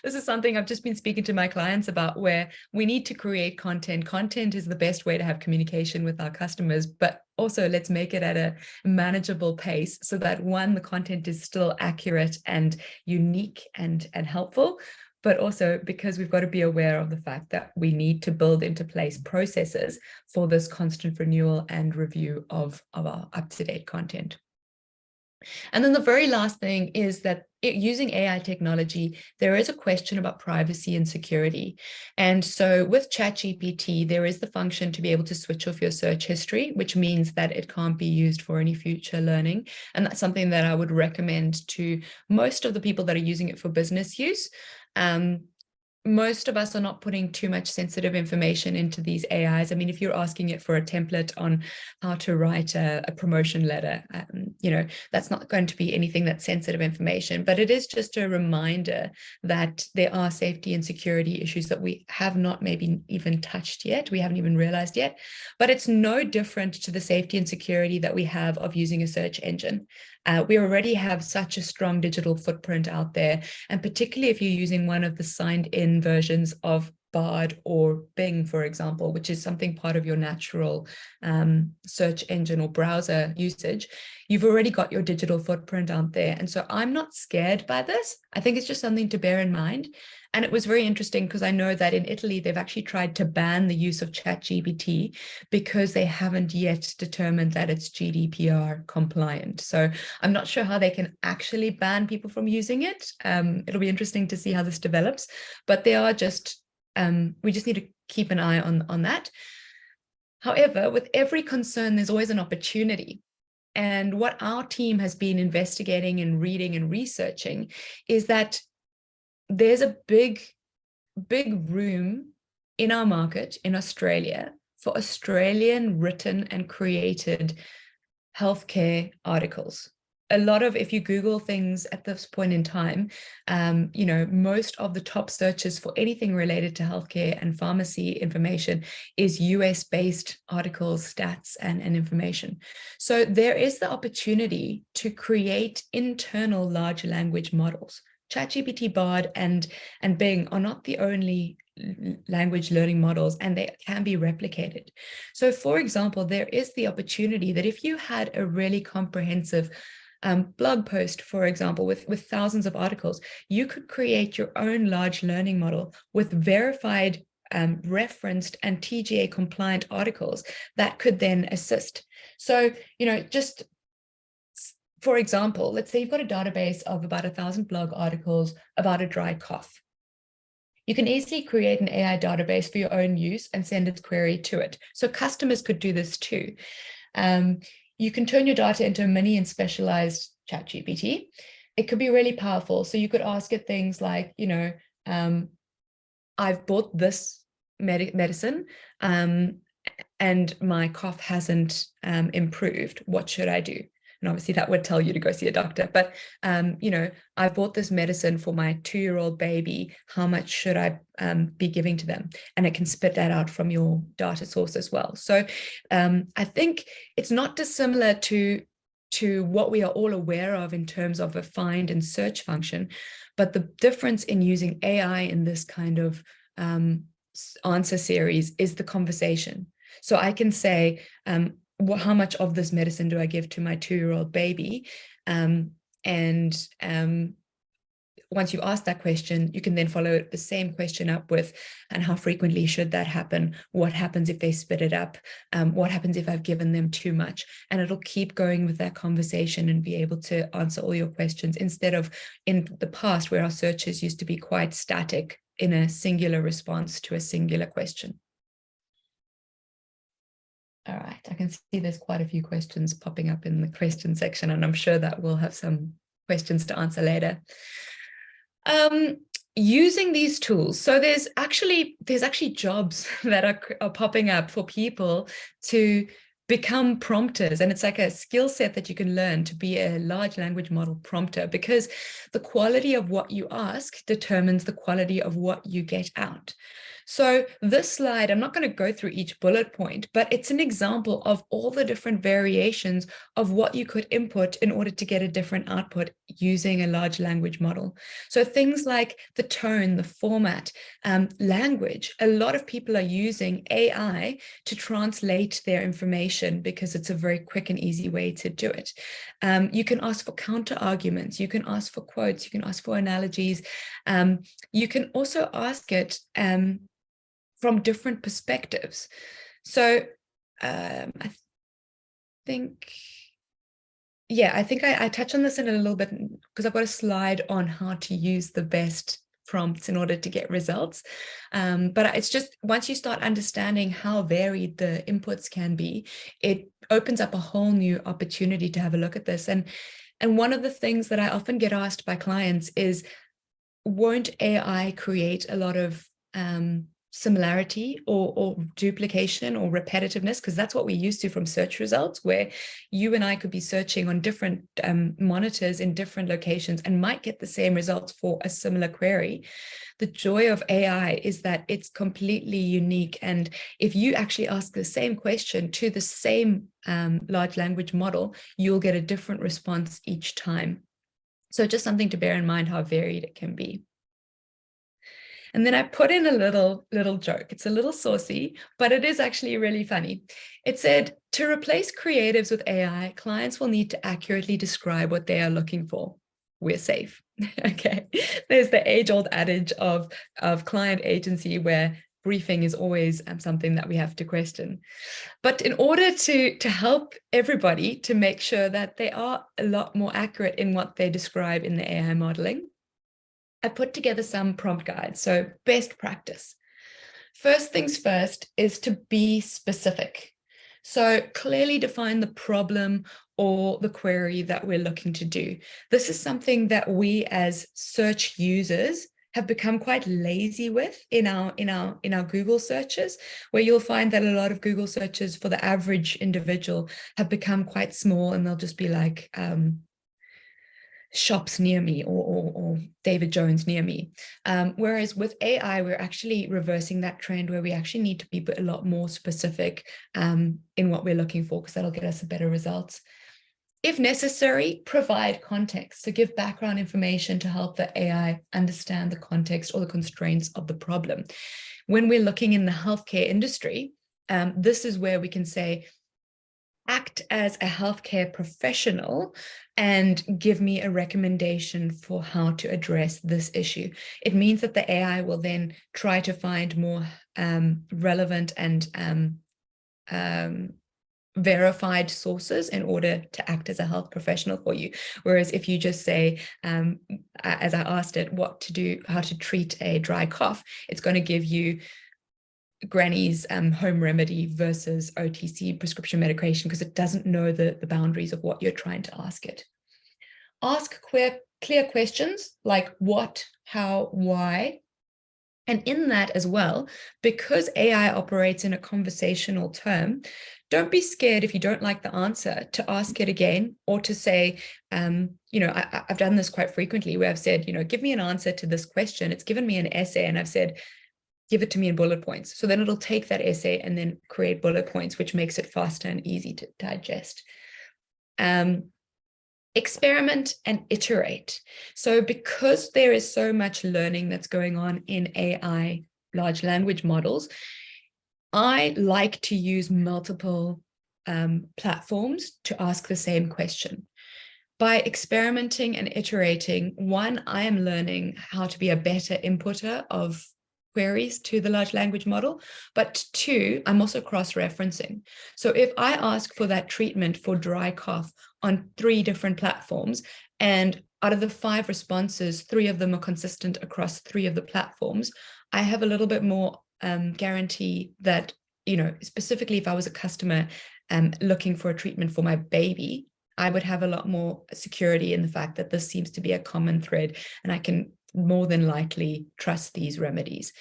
this is something I've just been speaking to my clients about, where we need to create content. Content is the best way to have communication with our customers, but also let's make it at a manageable pace so that, one, the content is still accurate and unique and helpful, but also because we've got to be aware of the fact that we need to build into place processes for this constant renewal and review of our up-to-date content. And then the very last thing is that using AI technology, there is a question about privacy and security. And so with ChatGPT, there is the function to be able to switch off your search history, which means that it can't be used for any future learning. And that's something that I would recommend to most of the people that are using it for business use. Most of us are not putting too much sensitive information into these AIs. I mean, if you're asking it for a template on how to write a promotion letter, that's not going to be anything that's sensitive information, but it is just a reminder that there are safety and security issues that we have not maybe even touched yet. We haven't even realized yet, but it's no different to the safety and security that we have of using a search engine. We already have such a strong digital footprint out there, and particularly if you're using one of the signed-in versions of Bard or Bing, for example, which is something part of your natural search engine or browser usage, you've already got your digital footprint out there. And so I'm not scared by this. I think it's just something to bear in mind. And it was very interesting because I know that in Italy, they've actually tried to ban the use of ChatGPT because they haven't yet determined that it's GDPR compliant. So I'm not sure how they can actually ban people from using it. It'll be interesting to see how this develops, but they are just, we just need to keep an eye on that. However, with every concern, there's always an opportunity. And what our team has been investigating and reading and researching is that there's a big room in our market in Australia for Australian written and created healthcare articles. A lot of, if you Google things at this point in time, most of the top searches for anything related to healthcare and pharmacy information is US-based articles, stats, and information. So there is the opportunity to create internal large language models. ChatGPT, Bard, and Bing are not the only language learning models, and they can be replicated. So, for example, there is the opportunity that if you had a really comprehensive blog post, for example, with thousands of articles, you could create your own large learning model with verified, referenced, and TGA compliant articles that could then assist. So, just for example, let's say you've got a database of about 1,000 blog articles about a dry cough. You can easily create an AI database for your own use and send its query to it. So customers could do this too. You can turn your data into a mini and specialized ChatGPT. It could be really powerful. So you could ask it things like, I've bought this medicine and my cough hasn't improved. What should I do? And obviously that would tell you to go see a doctor. But, I bought this medicine for my 2-year-old baby. How much should I be giving to them? And it can spit that out from your data source as well. So I think it's not dissimilar to what we are all aware of in terms of a find and search function. But the difference in using AI in this kind of answer series is the conversation. So I can say, how much of this medicine do I give to my 2-year-old baby? Once you ask that question, you can then follow the same question up with, and how frequently should that happen? What happens if they spit it up? What happens if I've given them too much? And it'll keep going with that conversation and be able to answer all your questions, instead of in the past where our searches used to be quite static in a singular response to a singular question. All right, I can see there's quite a few questions popping up in the question section, and I'm sure that we'll have some questions to answer later. Using these tools, so there's actually jobs that are popping up for people to become prompters, and it's like a skill set that you can learn to be a large language model prompter, because the quality of what you ask determines the quality of what you get out. So this slide, I'm not going to go through each bullet point, but it's an example of all the different variations of what you could input in order to get a different output using a large language model. So things like the tone, the format, language. A lot of people are using AI to translate their information because it's a very quick and easy way to do it. You can ask for counter arguments. You can ask for quotes. You can ask for analogies. You can also ask it from different perspectives. So I think I touch on this in a little bit, because I've got a slide on how to use the best prompts in order to get results. But it's just, once you start understanding how varied the inputs can be, it opens up a whole new opportunity to have a look at this. And one of the things that I often get asked by clients is, won't AI create a lot of similarity or duplication or repetitiveness? Because that's what we're used to from search results, where you and I could be searching on different monitors in different locations and might get the same results for a similar query. The joy of AI is that it's completely unique. And if you actually ask the same question to the same large language model, you'll get a different response each time. So just something to bear in mind, how varied it can be. And then I put in a little joke. It's a little saucy, but it is actually really funny. It said, to replace creatives with AI, clients will need to accurately describe what they are looking for. We're safe. Okay. There's the age-old adage of client agency, where briefing is always something that we have to question. But in order to help everybody to make sure that they are a lot more accurate in what they describe in the AI modeling, I put together some prompt guides. So best practice. First things first is to be specific. So clearly define the problem or the query that we're looking to do. This is something that we as search users have become quite lazy with in our Google searches, where you'll find that a lot of Google searches for the average individual have become quite small, and they'll just be like, shops near me or David Jones near me. Whereas with AI, we're actually reversing that trend, where we actually need to be a lot more specific in what we're looking for, because that'll get us a better results. If necessary, provide context. So give background information to help the AI understand the context or the constraints of the problem. When we're looking in the healthcare industry, this is where we can say, act as a healthcare professional and give me a recommendation for how to address this issue. It means that the AI will then try to find more relevant and verified sources in order to act as a health professional for you. Whereas if you just say, as I asked it, how to treat a dry cough, it's going to give you granny's home remedy versus OTC prescription medication, because it doesn't know the boundaries of what you're trying to ask it. Ask clear questions like what, how, why. And in that as well, because AI operates in a conversational term, don't be scared if you don't like the answer to ask it again, or to say, I've done this quite frequently where I've said, give me an answer to this question. It's given me an essay and I've said, give it to me in bullet points. So then it'll take that essay and then create bullet points, which makes it faster and easy to digest. Experiment and iterate. So because there is so much learning that's going on in AI, large language models, I like to use multiple platforms to ask the same question. By experimenting and iterating, one, I am learning how to be a better inputter of queries to the large language model, but two, I'm also cross-referencing. So if I ask for that treatment for dry cough on 3 different platforms, and out of the 5 responses, 3 of them are consistent across 3 of the platforms, I have a little bit more guarantee that, specifically if I was a customer looking for a treatment for my baby, I would have a lot more security in the fact that this seems to be a common thread, and I can more than likely trust these remedies.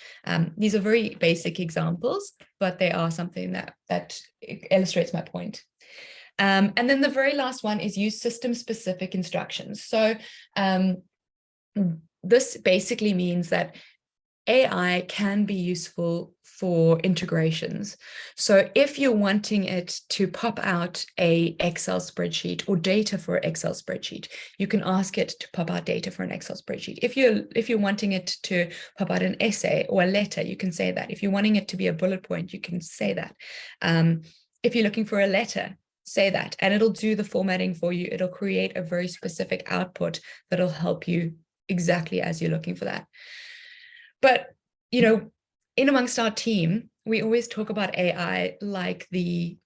These are very basic examples, but they are something that illustrates my point. And then the very last one is use system-specific instructions. So this basically means that AI can be useful for integrations. So if you're wanting it to pop out a Excel spreadsheet or data for an Excel spreadsheet, you can ask it to pop out data for an Excel spreadsheet. If you're wanting it to pop out an essay or a letter, you can say that. If you're wanting it to be a bullet point, you can say that. If you're looking for a letter, say that, and it'll do the formatting for you. It'll create a very specific output that'll help you exactly as you're looking for that. But, in amongst our team, we always talk about AI like the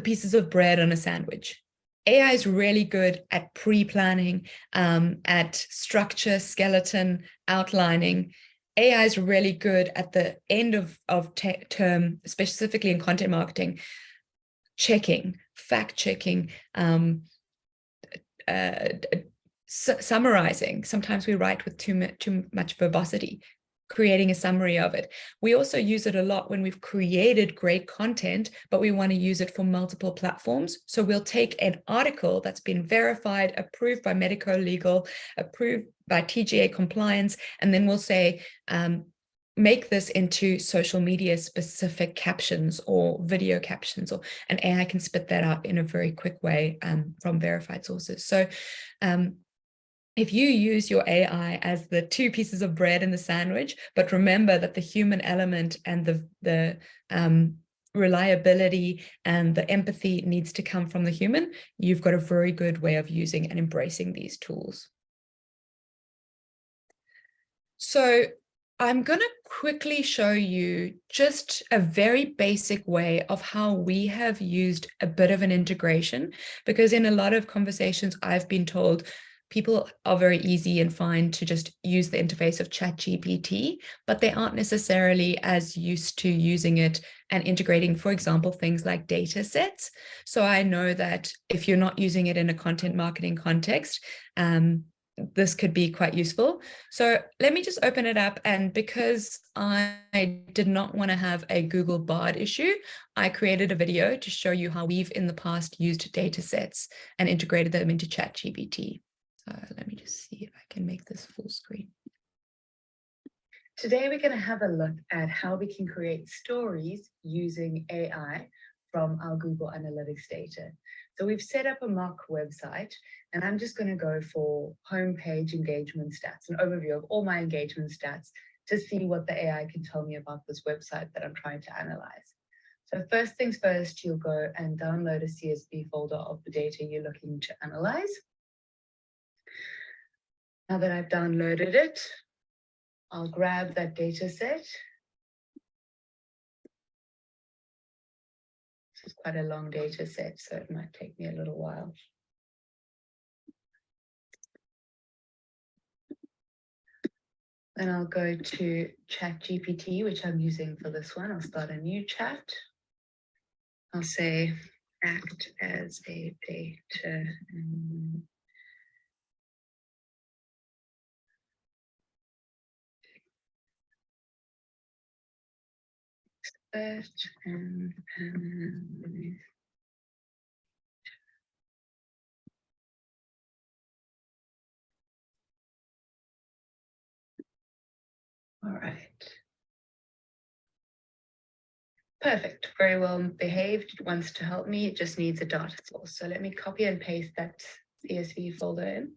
pieces of bread on a sandwich. AI is really good at pre-planning, at structure, skeleton, outlining. AI is really good at the end of term, specifically in content marketing, checking, fact-checking, summarizing. Sometimes we write with too much verbosity, creating a summary of it. We also use it a lot when we've created great content, but we want to use it for multiple platforms. So we'll take an article that's been verified, approved by medico-legal, approved by TGA compliance, and then we'll say, make this into social media specific captions or video captions, and AI can spit that out in a very quick way from verified sources. So if you use your AI as the 2 pieces of bread in the sandwich, but remember that the human element and the reliability and the empathy needs to come from the human, you've got a very good way of using and embracing these tools. So I'm going to quickly show you just a very basic way of how we have used a bit of an integration, because in a lot of conversations I've been told people are very easy and fine to just use the interface of ChatGPT, but they aren't necessarily as used to using it and integrating, for example, things like data sets. So I know that if you're not using it in a content marketing context, this could be quite useful. So let me just open it up. And because I did not want to have a Google Bard issue, I created a video to show you how we've in the past used data sets and integrated them into ChatGPT. Let me just see if I can make this full screen. Today, we're going to have a look at how we can create stories using AI from our Google Analytics data. So we've set up a mock website, and I'm just going to go for homepage engagement stats, an overview of all my engagement stats to see what the AI can tell me about this website that I'm trying to analyze. So first things first, you'll go and download a CSV folder of the data you're looking to analyze. Now that I've downloaded it, I'll grab that data set. is quite a long data set, so it might take me a little while. Then I'll go to Chat GPT, which I'm using for this one. I'll start a new chat. I'll say act as a data expert and all right. Perfect, very well behaved. It wants to help me. It just needs a data source. So let me copy and paste that CSV folder in.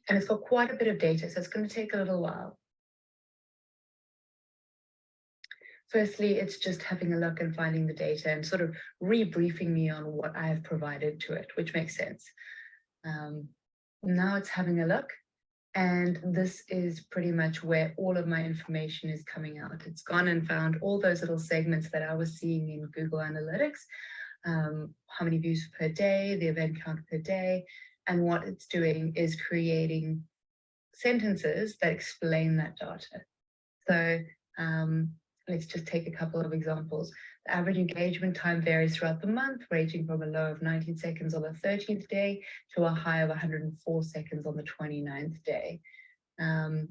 And it's got quite a bit of data, so it's going to take a little while. Firstly, it's just having a look and finding the data and sort of rebriefing me on what I have provided to it, which makes sense. Now it's having a look. And this is pretty much where all of my information is coming out. It's gone and found all those little segments that I was seeing in Google Analytics, how many views per day, the event count per day, and what it's doing is creating sentences that explain that data. So let's just take a couple of examples. The average engagement time varies throughout the month, ranging from a low of 19 seconds on the 13th day to a high of 104 seconds on the 29th day. And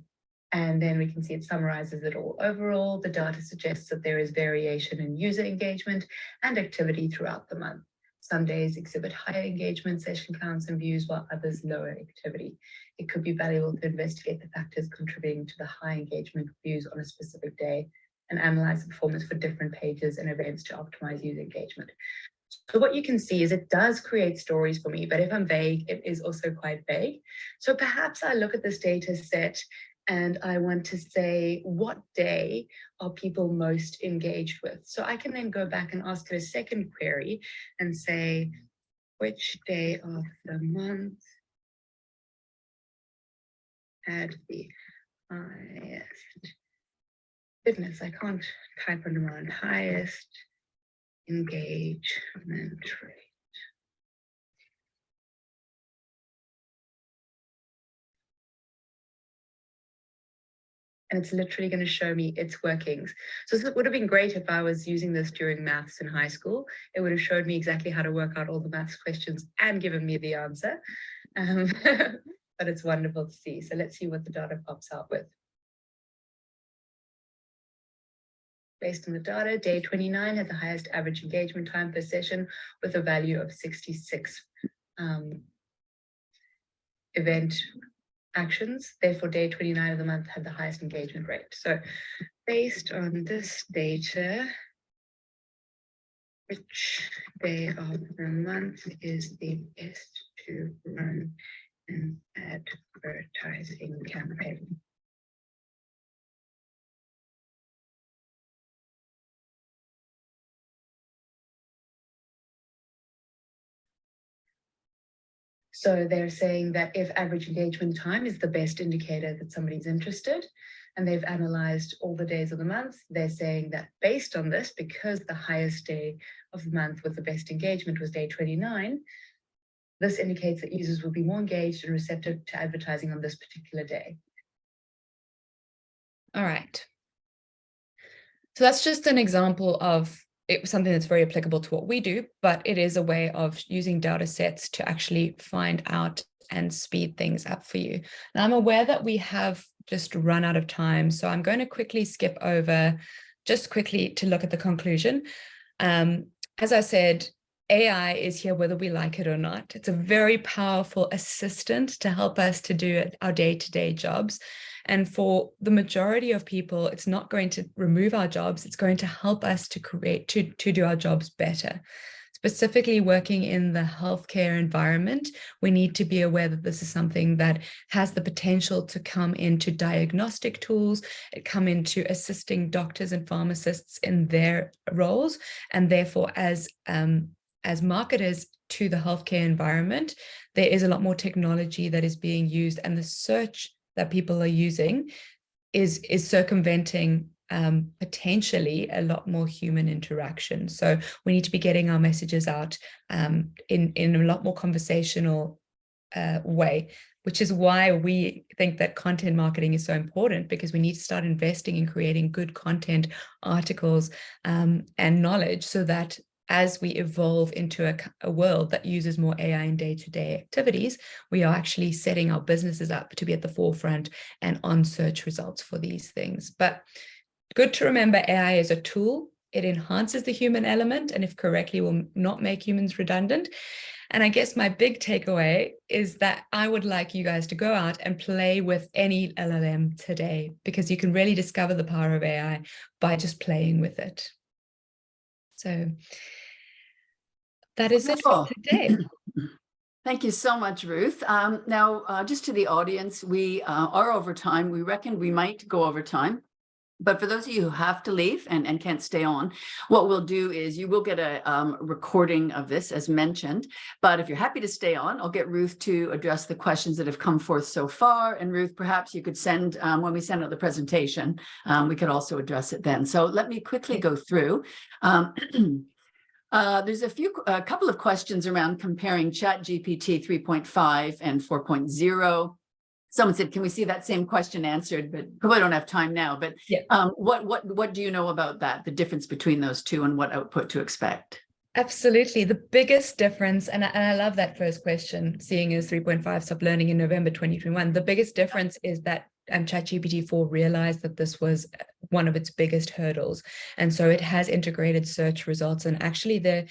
then we can see it summarizes it all. Overall, the data suggests that there is variation in user engagement and activity throughout the month. Some days exhibit higher engagement, session counts, and views, while others lower activity. It could be valuable to investigate the factors contributing to the high engagement views on a specific day and analyze the performance for different pages and events to optimize user engagement. So what you can see is it does create stories for me, but if I'm vague, it is also quite vague. So perhaps I look at this data set and I want to say, what day are people most engaged with? So I can then go back and ask it a second query and say, which day of the month had the highest, goodness, I can't type on demand, highest engagement rate. And it's literally going to show me its workings. So this would have been great if I was using this during maths in high school. It would have showed me exactly how to work out all the maths questions and given me the answer. But it's wonderful to see. So let's see what the data pops out with. Based on the data, day 29 had the highest average engagement time per session with a value of 66 event actions. Therefore, day 29 of the month had the highest engagement rate. So based on this data, which day of the month is the best to run an advertising campaign? So they're saying that if average engagement time is the best indicator that somebody's interested, and they've analyzed all the days of the month, they're saying that based on this, because the highest day of the month with the best engagement was day 29, this indicates that users will be more engaged and receptive to advertising on this particular day. All right. So that's just an example of something that's very applicable to what we do, but it is a way of using data sets to actually find out and speed things up for you. Now, I'm aware that we have just run out of time, so I'm going to quickly skip over just quickly to look at the conclusion. As I said, AI is here whether we like it or not. It's a very powerful assistant to help us to do our day-to-day jobs. And for the majority of people, it's not going to remove our jobs. It's going to help us to do our jobs better. Specifically working in the healthcare environment, we need to be aware that this is something that has the potential to come into diagnostic tools, come into assisting doctors and pharmacists in their roles. And therefore, as marketers to the healthcare environment, there is a lot more technology that is being used, and the search that people are using is circumventing potentially a lot more human interaction. So we need to be getting our messages out in a lot more conversational way, which is why we think that content marketing is so important, because we need to start investing in creating good content, articles, and knowledge, so that as we evolve into a world that uses more AI in day-to-day activities, we are actually setting our businesses up to be at the forefront and on search results for these things. But good to remember, AI is a tool. It enhances the human element, and if correctly, will not make humans redundant. And I guess my big takeaway is that I would like you guys to go out and play with any LLM today, because you can really discover the power of AI by just playing with it. So that is it for today. Thank you so much, Ruth. Now, just to the audience, we are over time. We reckon we might go over time. But for those of you who have to leave and can't stay on, what we'll do is you will get a recording of this as mentioned. But if you're happy to stay on, I'll get Ruth to address the questions that have come forth so far. And Ruth, perhaps you could send, when we send out the presentation, we could also address it then. So let me quickly go through. There's a couple of questions around comparing ChatGPT 3.5 and 4.0. Someone said, can we see that same question answered? But probably don't have time now. But yeah. What do you know about that, the difference between those two and what output to expect? Absolutely. The biggest difference, and I love that first question, seeing as 3.5 stopped learning in November 2021, the biggest difference is that ChatGPT 4 realized that this was one of its biggest hurdles. And so it has integrated search results. And actually the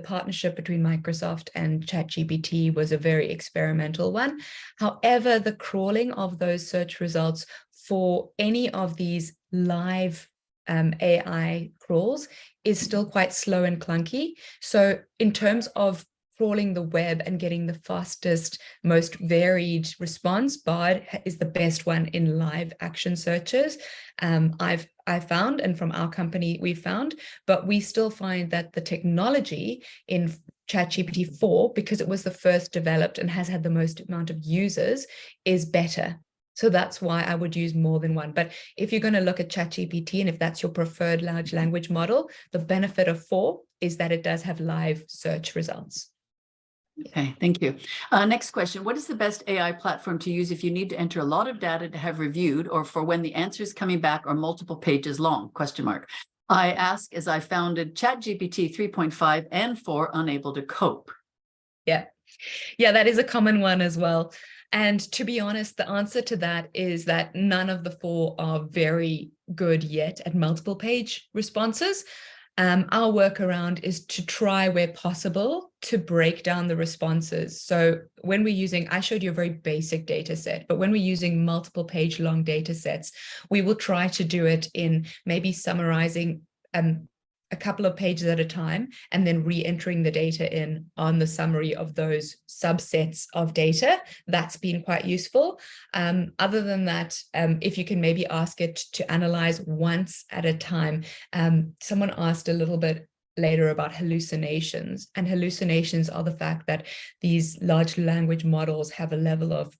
partnership between Microsoft and ChatGPT was a very experimental one. However, the crawling of those search results for any of these live AI crawls is still quite slow and clunky. So in terms of crawling the web and getting the fastest, most varied response, Bard is the best one in live action searches. I've found, and from our company we found, but we still find that the technology in ChatGPT 4, because it was the first developed and has had the most amount of users, is better. So that's why I would use more than one. But if you're going to look at ChatGPT, and if that's your preferred large language model, the benefit of 4 is that it does have live search results. Okay, thank you. Next question. What is the best AI platform to use if you need to enter a lot of data to have reviewed, or for when the answers coming back are multiple pages long? Question mark. I ask as I founded ChatGPT 3.5 and 4 unable to cope. Yeah, that is a common one as well. And to be honest, the answer to that is that none of the 4 are very good yet at multiple page responses. Our workaround is to try where possible to break down the responses. So when we're using, I showed you a very basic data set, but when we're using multiple page long data sets, we will try to do it in maybe summarizing a couple of pages at a time, and then re-entering the data in on the summary of those subsets of data. That's been quite useful. Other than that, if you can maybe ask it to analyze once at a time. Someone asked a little bit later about hallucinations, and hallucinations are the fact that these large language models have a level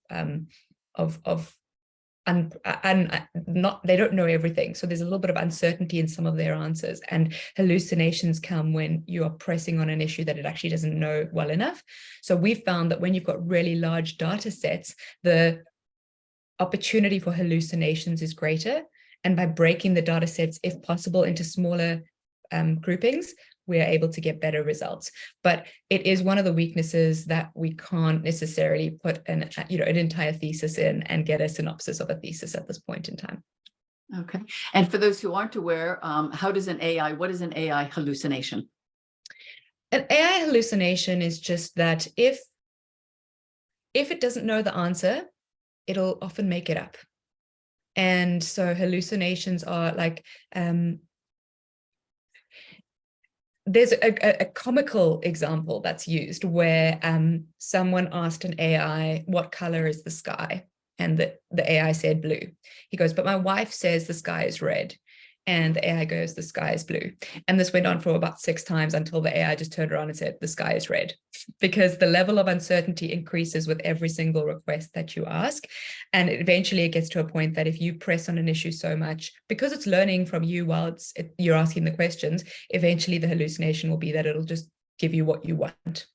they don't know everything. So there's a little bit of uncertainty in some of their answers, and hallucinations come when you are pressing on an issue that it actually doesn't know well enough. So we've found that when you've got really large data sets, the opportunity for hallucinations is greater. And by breaking the data sets, if possible, into smaller groupings, we're able to get better results. But it is one of the weaknesses that we can't necessarily put an entire thesis in and get a synopsis of a thesis at this point in time. Okay. And for those who aren't aware, what is an AI hallucination? An AI hallucination is just that if it doesn't know the answer, it'll often make it up. And so hallucinations are like, there's a comical example that's used where someone asked an AI, what color is the sky? And the AI said blue. He goes, but my wife says the sky is red. And the AI goes, the sky is blue. And this went on for about 6 times until the AI just turned around and said, the sky is red, because the level of uncertainty increases with every single request that you ask. And eventually it gets to a point that if you press on an issue so much, because it's learning from you while you're asking the questions, eventually the hallucination will be that it'll just give you what you want.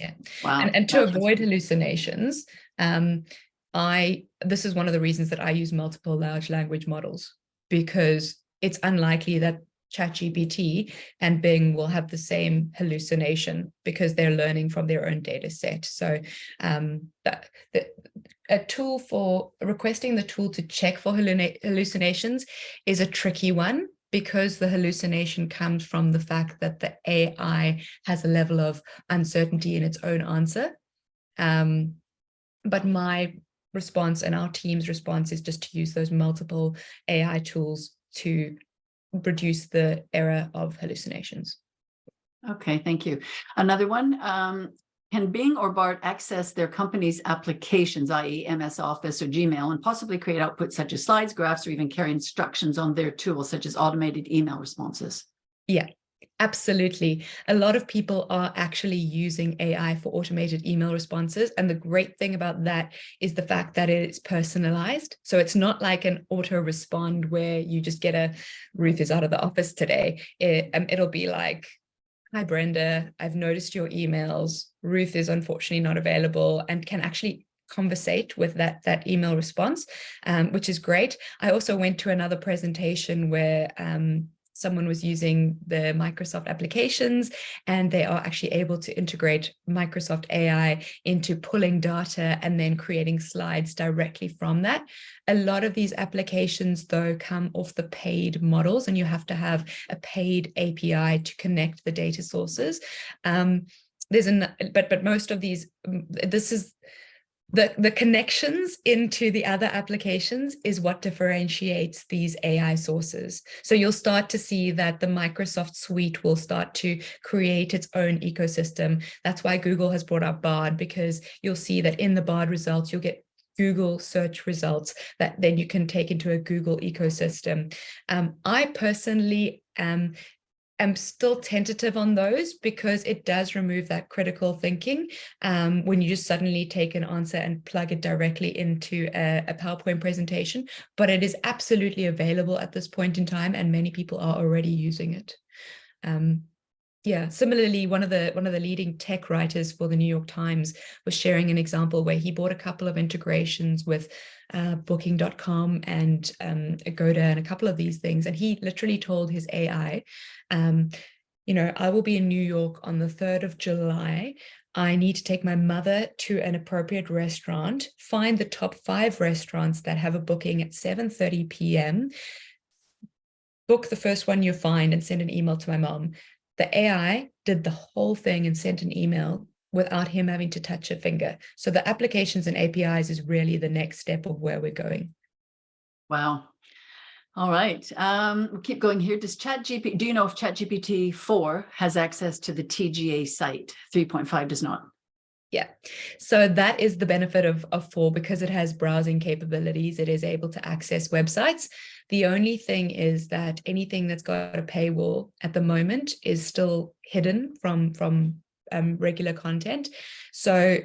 Yeah. Wow. And to avoid hallucinations, this is one of the reasons that I use multiple large language models, because it's unlikely that ChatGPT and Bing will have the same hallucination because they're learning from their own data set. So a tool for requesting the tool to check for hallucinations is a tricky one, because the hallucination comes from the fact that the AI has a level of uncertainty in its own answer. But my response and our team's response is just to use those multiple AI tools to reduce the error of hallucinations. Okay, thank you. Another one, can Bing or Bard access their company's applications, i.e. MS Office or Gmail, and possibly create outputs such as slides, graphs, or even carry instructions on their tools, such as automated email responses? Yeah. Absolutely. A lot of people are actually using AI for automated email responses. And the great thing about that is the fact that it's personalized. So it's not like an auto respond where you just get a Ruth is out of the office today. It'll be like, hi, Brenda, I've noticed your emails. Ruth is unfortunately not available, and can actually conversate with that email response, which is great. I also went to another presentation where someone was using the Microsoft applications, and they are actually able to integrate Microsoft AI into pulling data and then creating slides directly from that. A lot of these applications, though, come off the paid models, and you have to have a paid API to connect the data sources. But most of these, this is the connections into the other applications is what differentiates these AI sources. So you'll start to see that the Microsoft suite will start to create its own ecosystem. That's why Google has brought out Bard, because you'll see that in the Bard results, you'll get Google search results that then you can take into a Google ecosystem. I personally am still tentative on those, because it does remove that critical thinking when you just suddenly take an answer and plug it directly into a PowerPoint presentation. But it is absolutely available at this point in time, and many people are already using it. Yeah, similarly, one of the leading tech writers for the New York Times was sharing an example where he bought a couple of integrations with Booking.com and Agoda and a couple of these things. And he literally told his AI, I will be in New York on the 3rd of July. I need to take my mother to an appropriate restaurant, find the top 5 restaurants that have a booking at 7:30 p.m., book the first one you find and send an email to my mom. The AI did the whole thing and sent an email without him having to touch a finger. So the applications and APIs is really the next step of where we're going. Wow. All right. We'll keep going here. Do you know if ChatGPT 4 has access to the TGA site? 3.5 does not. Yeah, so that is the benefit of 4, because it has browsing capabilities. It is able to access websites. The only thing is that anything that's got a paywall at the moment is still hidden from regular content. So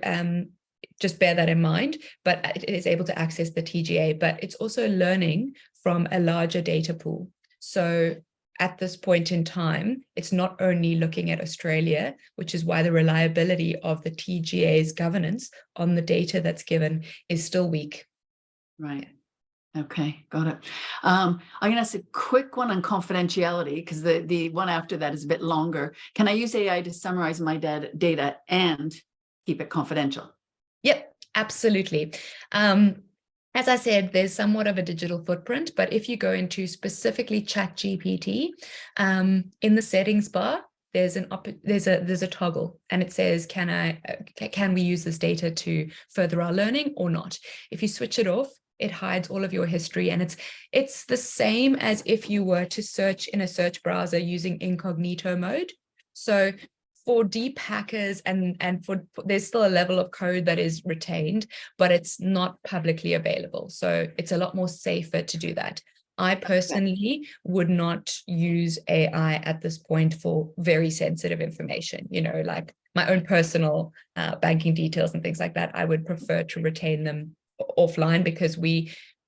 just bear that in mind, but it is able to access the TGA, but it's also learning from a larger data pool. So at this point in time, it's not only looking at Australia, which is why the reliability of the TGA's governance on the data that's given is still weak. Right. Okay, got it. I'm going to ask a quick one on confidentiality, because the one after that is a bit longer. Can I use AI to summarize my data and keep it confidential? Yep, absolutely. As I said, there's somewhat of a digital footprint, but if you go into specifically ChatGPT, in the settings bar, there's a toggle, and it says, can we use this data to further our learning or not? If you switch it off, it hides all of your history, and it's the same as if you were to search in a search browser using incognito mode. So for deep hackers and for there's still a level of code that is retained, but it's not publicly available. So it's a lot more safer to do that. I personally would not use AI at this point for very sensitive information, like my own personal banking details and things like that. I would prefer to retain them offline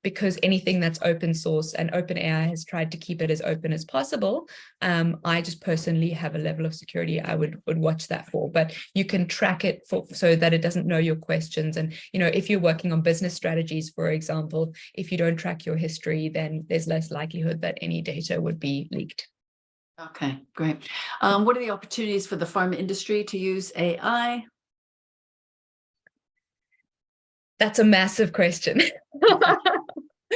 because anything that's open source, and OpenAI has tried to keep it as open as possible. I just personally have a level of security I would watch that for, but you can track it so that it doesn't know your questions. And, if you're working on business strategies, for example, if you don't track your history, then there's less likelihood that any data would be leaked. Okay, great. What are the opportunities for the pharma industry to use AI? That's a massive question.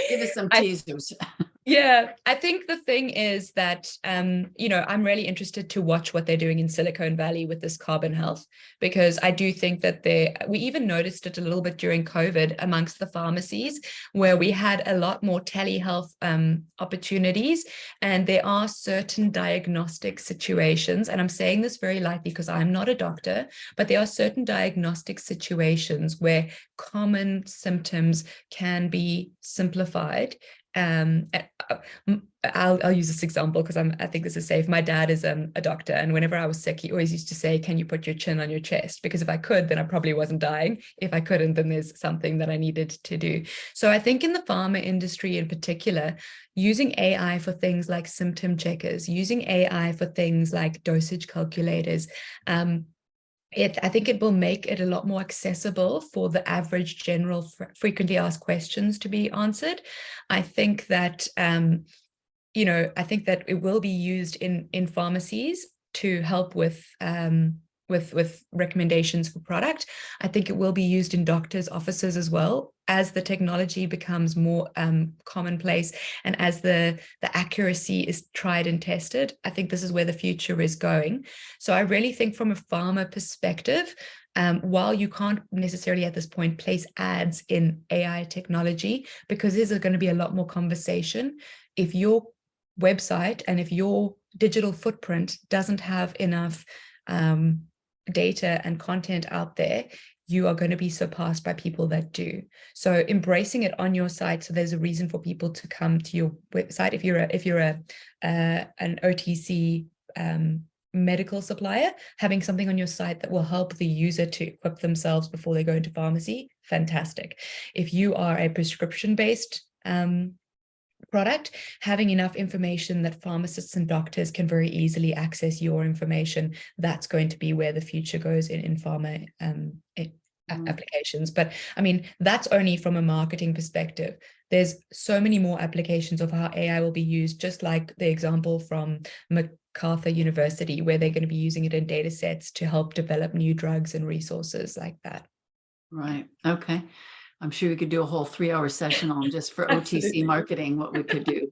Give us some teasers. Yeah, I think the thing is that, I'm really interested to watch what they're doing in Silicon Valley with this carbon health, because I do think that we even noticed it a little bit during COVID amongst the pharmacies, where we had a lot more telehealth opportunities. And there are certain diagnostic situations, and I'm saying this very lightly because I'm not a doctor, but there are certain diagnostic situations where common symptoms can be simplified. I'll use this example because I think this is safe. My dad is a doctor, and whenever I was sick, he always used to say, "Can you put your chin on your chest?" Because if I could, then I probably wasn't dying. If I couldn't, then there's something that I needed to do. So I think in the pharma industry in particular, using AI for things like symptom checkers, using AI for things like dosage calculators, I think it will make it a lot more accessible for the average general frequently asked questions to be answered. I think that, I think that it will be used in pharmacies to help with recommendations for product. I think it will be used in doctors' offices as well, as the technology becomes more commonplace and as the accuracy is tried and tested. I think this is where the future is going. So I really think from a pharma perspective, while you can't necessarily at this point place ads in AI technology, because there's going to be a lot more conversation, if your website and if your digital footprint doesn't have enough data and content out there, you are going to be surpassed by people that do. So embracing it on your site, so there's a reason for people to come to your website. If you're an OTC medical supplier, having something on your site that will help the user to equip themselves before they go into pharmacy, fantastic. If you are a prescription-based product, having enough information that pharmacists and doctors can very easily access your information, that's going to be where the future goes in pharma applications. But I mean, that's only from a marketing perspective. There's so many more applications of how AI will be used, just like the example from MacArthur University, where they're going to be using it in data sets to help develop new drugs and resources like that. Right. Okay. I'm sure we could do a whole 3-hour session on just for OTC marketing, what we could do.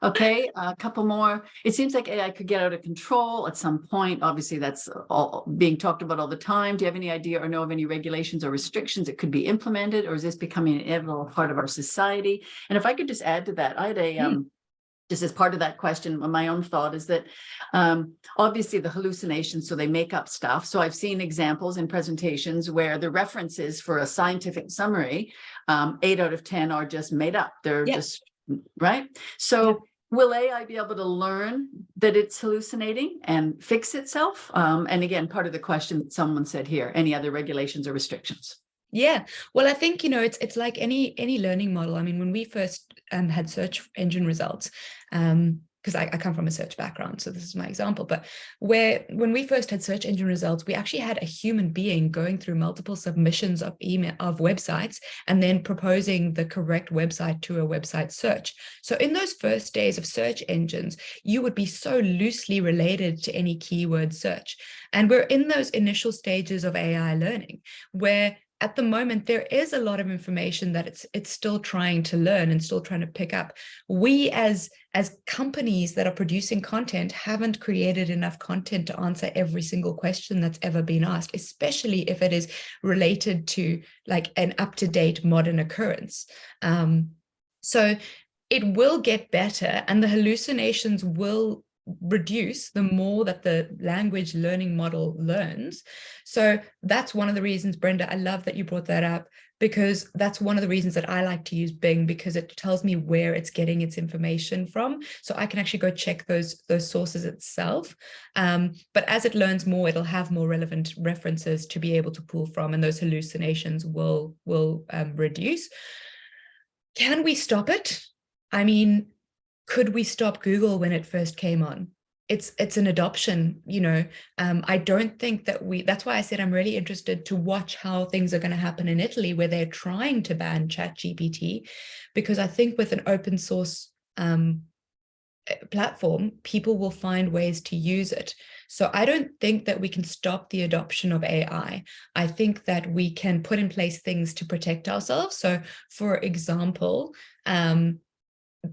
Okay, a couple more. It seems like AI could get out of control at some point. Obviously, that's all being talked about all the time. Do you have any idea or know of any regulations or restrictions that could be implemented, or is this becoming an inevitable part of our society? And if I could just add to that, I had just as part of that question, my own thought is that obviously the hallucinations, so they make up stuff. So I've seen examples in presentations where the references for a scientific summary, 8 out of 10 are just made up. They're just, right? So will AI be able to learn that it's hallucinating and fix itself? And again, part of the question that someone said here, any other regulations or restrictions? Yeah, well, I think, it's like any learning model. I mean, when we first had search engine results, because I come from a search background, so this is my example, but when we first had search engine results, we actually had a human being going through multiple submissions of websites and then proposing the correct website to a website search. So in those first days of search engines, you would be so loosely related to any keyword search. And we're in those initial stages of AI learning where at the moment, there is a lot of information that it's still trying to learn and still trying to pick up. We as companies that are producing content haven't created enough content to answer every single question that's ever been asked, especially if it is related to like an up-to-date modern occurrence. So it will get better and the hallucinations will reduce the more that the language learning model learns. So that's one of the reasons, Brenda, I love that you brought that up, because that's one of the reasons that I like to use Bing, because it tells me where it's getting its information from. So I can actually go check those sources itself. But as it learns more, it'll have more relevant references to be able to pull from, and those hallucinations will reduce. Can we stop it? I mean, could we stop Google when it first came on? It's an adoption, you know. I don't think that that's why I said I'm really interested to watch how things are going to happen in Italy, where they're trying to ban ChatGPT, because I think with an open source platform, people will find ways to use it. So I don't think that we can stop the adoption of AI. I think that we can put in place things to protect ourselves. So for example,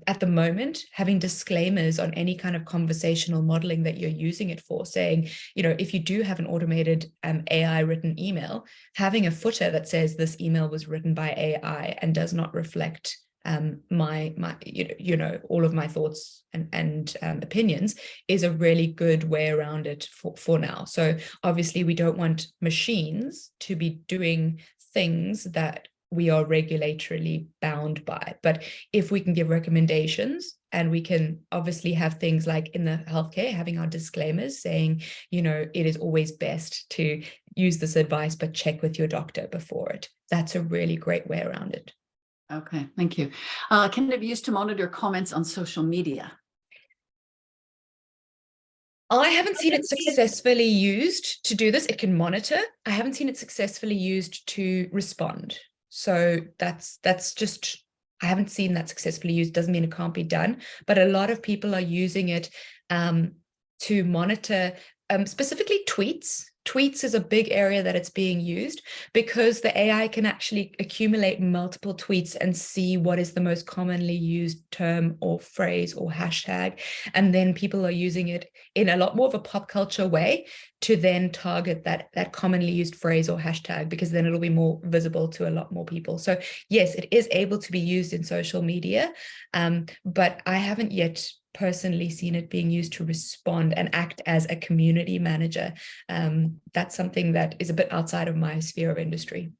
at the moment, having disclaimers on any kind of conversational modeling that you're using it for, saying, you know, if you do have an automated AI written email, having a footer that says this email was written by AI and does not reflect my you know, all of my thoughts and opinions, is a really good way around it for now. So obviously we don't want machines to be doing things that we are regulatorily bound by. But if we can give recommendations, and we can obviously have things like in the healthcare, having our disclaimers saying, you know, it is always best to use this advice, but check with your doctor before it. That's a really great way around it. Okay, thank you. Can it be used to monitor comments on social media? I haven't seen it successfully used to do this. It can monitor. I haven't seen it successfully used to respond. So that's just, I haven't seen that successfully used. Doesn't mean it can't be done, but a lot of people are using it to monitor specifically tweets. Tweets is a big area that it's being used, because the AI can actually accumulate multiple tweets and see what is the most commonly used term or phrase or hashtag. And then people are using it in a lot more of a pop culture way to then target that commonly used phrase or hashtag, because then it'll be more visible to a lot more people. So yes, it is able to be used in social media, but I haven't yet personally seen it being used to respond and act as a community manager. That's something that is a bit outside of my sphere of industry.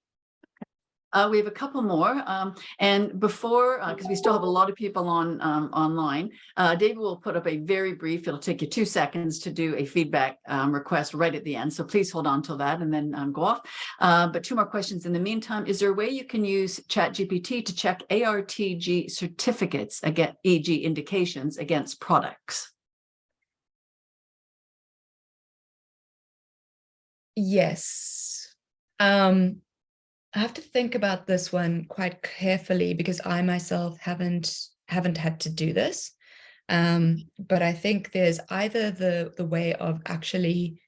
We have a couple more, and before, because we still have a lot of people on online, David will put up a very brief, it'll take you 2 seconds to do a feedback request right at the end. So please hold on till that and then go off. But 2 more questions in the meantime. Is there a way you can use ChatGPT to check ARTG certificates, again, e.g. indications against products? Yes. I have to think about this one quite carefully, because I myself haven't had to do this. But I think there's either the way of actually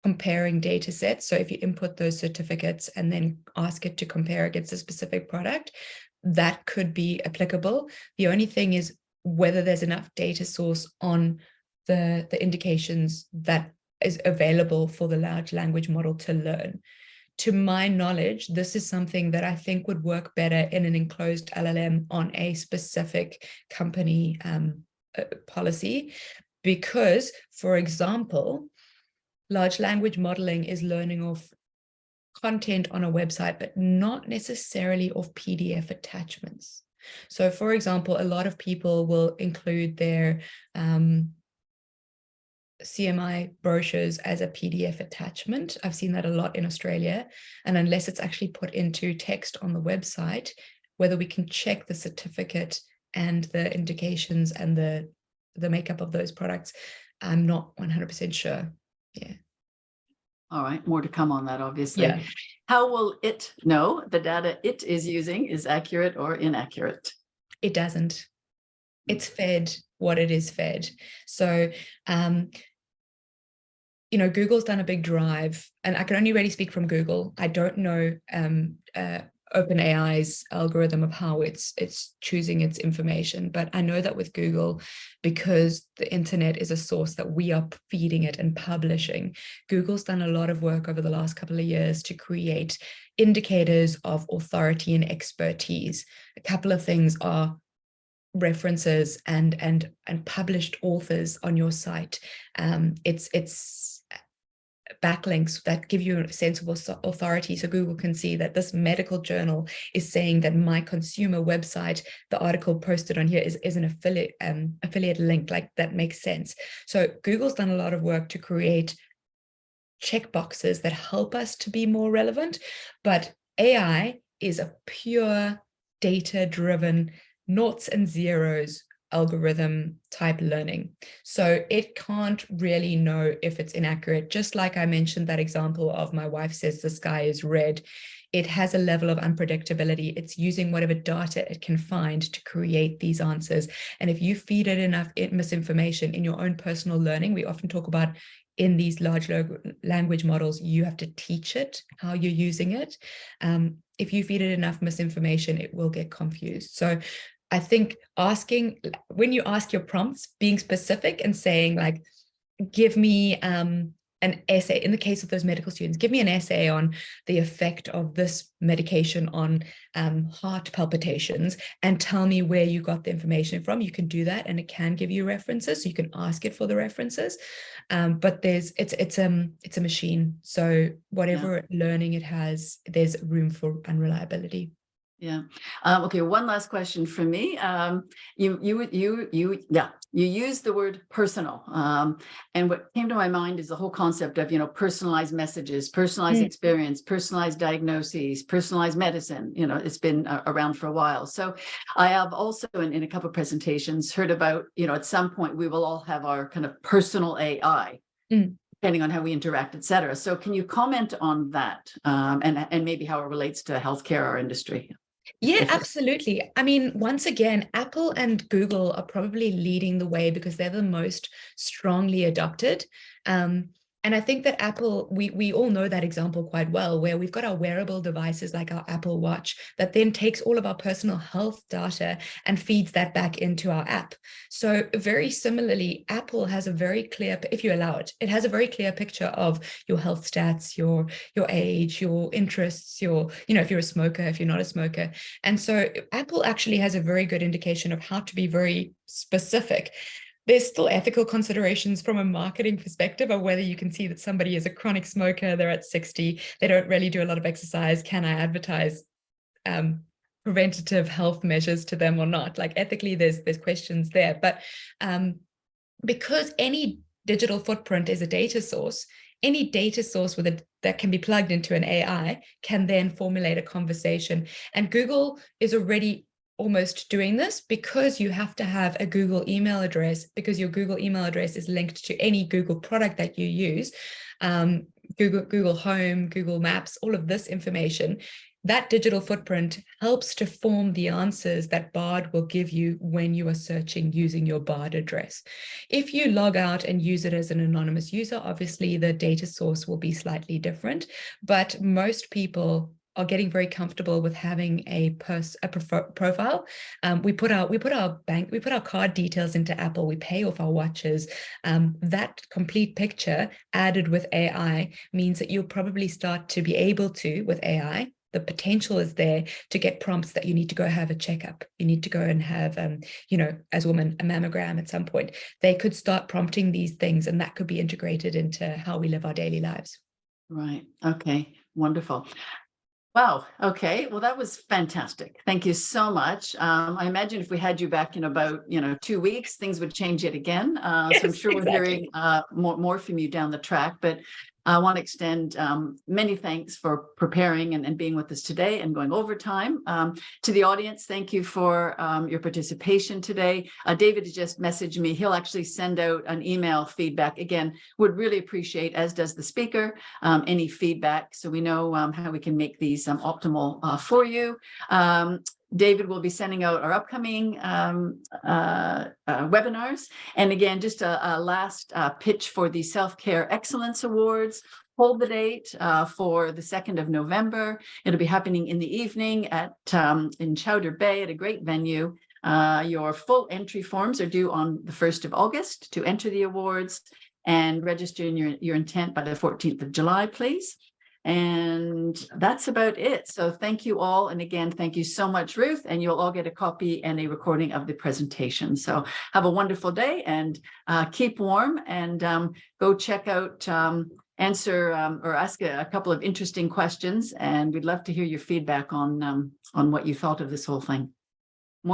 comparing data sets. So if you input those certificates and then ask it to compare against a specific product, that could be applicable. The only thing is whether there's enough data source on the indications that is available for the large language model to learn. To my knowledge, this is something that I think would work better in an enclosed LLM on a specific company policy, because, for example, large language modeling is learning off content on a website, but not necessarily off PDF attachments. So, for example, a lot of people will include their CMI brochures as a PDF attachment. I've seen that a lot in Australia. And unless it's actually put into text on the website, whether we can check the certificate and the indications and the makeup of those products, I'm not 100% sure. Yeah. All right, more to come on that, obviously. Yeah. How will it know the data it is using is accurate or inaccurate? It doesn't. It's fed what it is fed. So, you know, Google's done a big drive, and I can only really speak from Google. I don't know OpenAI's algorithm of how it's choosing its information, but I know that with Google, because the internet is a source that we are feeding it and publishing, Google's done a lot of work over the last couple of years to create indicators of authority and expertise. A couple of things are references and published authors on your site. It's backlinks that give you a sense of authority, so Google can see that this medical journal is saying that my consumer website, the article posted on here, is an affiliate link. Like, that makes sense. So Google's done a lot of work to create checkboxes that help us to be more relevant, but AI is a pure data-driven noughts and zeros algorithm type learning. So it can't really know if it's inaccurate. Just like I mentioned that example of my wife says the sky is red, it has a level of unpredictability. It's using whatever data it can find to create these answers. And if you feed it enough misinformation in your own personal learning, we often talk about in these large language models, you have to teach it how you're using it. If you feed it enough misinformation, it will get confused. So I think when you ask your prompts, being specific and saying, like, give me an essay, in the case of those medical students, give me an essay on the effect of this medication on heart palpitations, and tell me where you got the information from. You can do that, and it can give you references, so you can ask it for the references. But it's a machine, so whatever learning it has, there's room for unreliability. Yeah. Okay. One last question for me. You used the word personal, and what came to my mind is the whole concept of, personalized messages, personalized experience, personalized diagnoses, personalized medicine. It's been around for a while. So I have also in a couple of presentations heard about, at some point we will all have our kind of personal AI. Depending on how we interact, et cetera. So can you comment on that, and maybe how it relates to healthcare or industry? Yeah, absolutely. I mean, once again, Apple and Google are probably leading the way because they're the most strongly adopted. And I think that Apple, we all know that example quite well, where we've got our wearable devices like our Apple Watch that then takes all of our personal health data and feeds that back into our app. So very similarly, Apple has a very clear, if you allow it, it has a very clear picture of your health stats, your age, your interests, if you're a smoker, if you're not a smoker. And so Apple actually has a very good indication of how to be very specific. There's still ethical considerations from a marketing perspective of whether you can see that somebody is a chronic smoker, they're at 60, they don't really do a lot of exercise. Can I advertise preventative health measures to them or not? Like, ethically, there's questions there. But because any digital footprint is a data source, any data source that can be plugged into an AI can then formulate a conversation. And Google is already almost doing this because you have to have a Google email address, because your Google email address is linked to any Google product that you use, Google Home, Google Maps, all of this information. That digital footprint helps to form the answers that Bard will give you when you are searching using your Bard address. If you log out and use it as an anonymous user, obviously the data source will be slightly different, but most people are getting very comfortable with having a profile. We put our card details into Apple, we pay off our watches. That complete picture added with AI means that you'll probably start to be able to, with AI, the potential is there to get prompts that you need to go have a checkup. You need to go and have, as a woman, a mammogram at some point. They could start prompting these things, and that could be integrated into how we live our daily lives. Right. Okay. Wonderful. Wow. Okay. Well, that was fantastic. Thank you so much. I imagine if we had you back in about 2 weeks, things would change yet again. Yes, so I'm sure we're hearing more from you down the track. But I want to extend many thanks for preparing and being with us today and going over time. To the audience, thank you for your participation today. David has just messaged me. He'll actually send out an email feedback. Again, would really appreciate, as does the speaker, any feedback so we know how we can make these optimal for you. David will be sending out our upcoming webinars. And again, just a last pitch for the Self-Care Excellence Awards. Hold the date for the 2nd of November. It'll be happening in the evening in Chowder Bay at a great venue. Your full entry forms are due on the 1st of August to enter the awards, and register your intent by the 14th of July, please. And that's about it. So thank you all. And again, thank you so much, Ruth. And you'll all get a copy and a recording of the presentation. So have a wonderful day and keep warm and go check out, answer or ask a couple of interesting questions. And we'd love to hear your feedback on what you thought of this whole thing.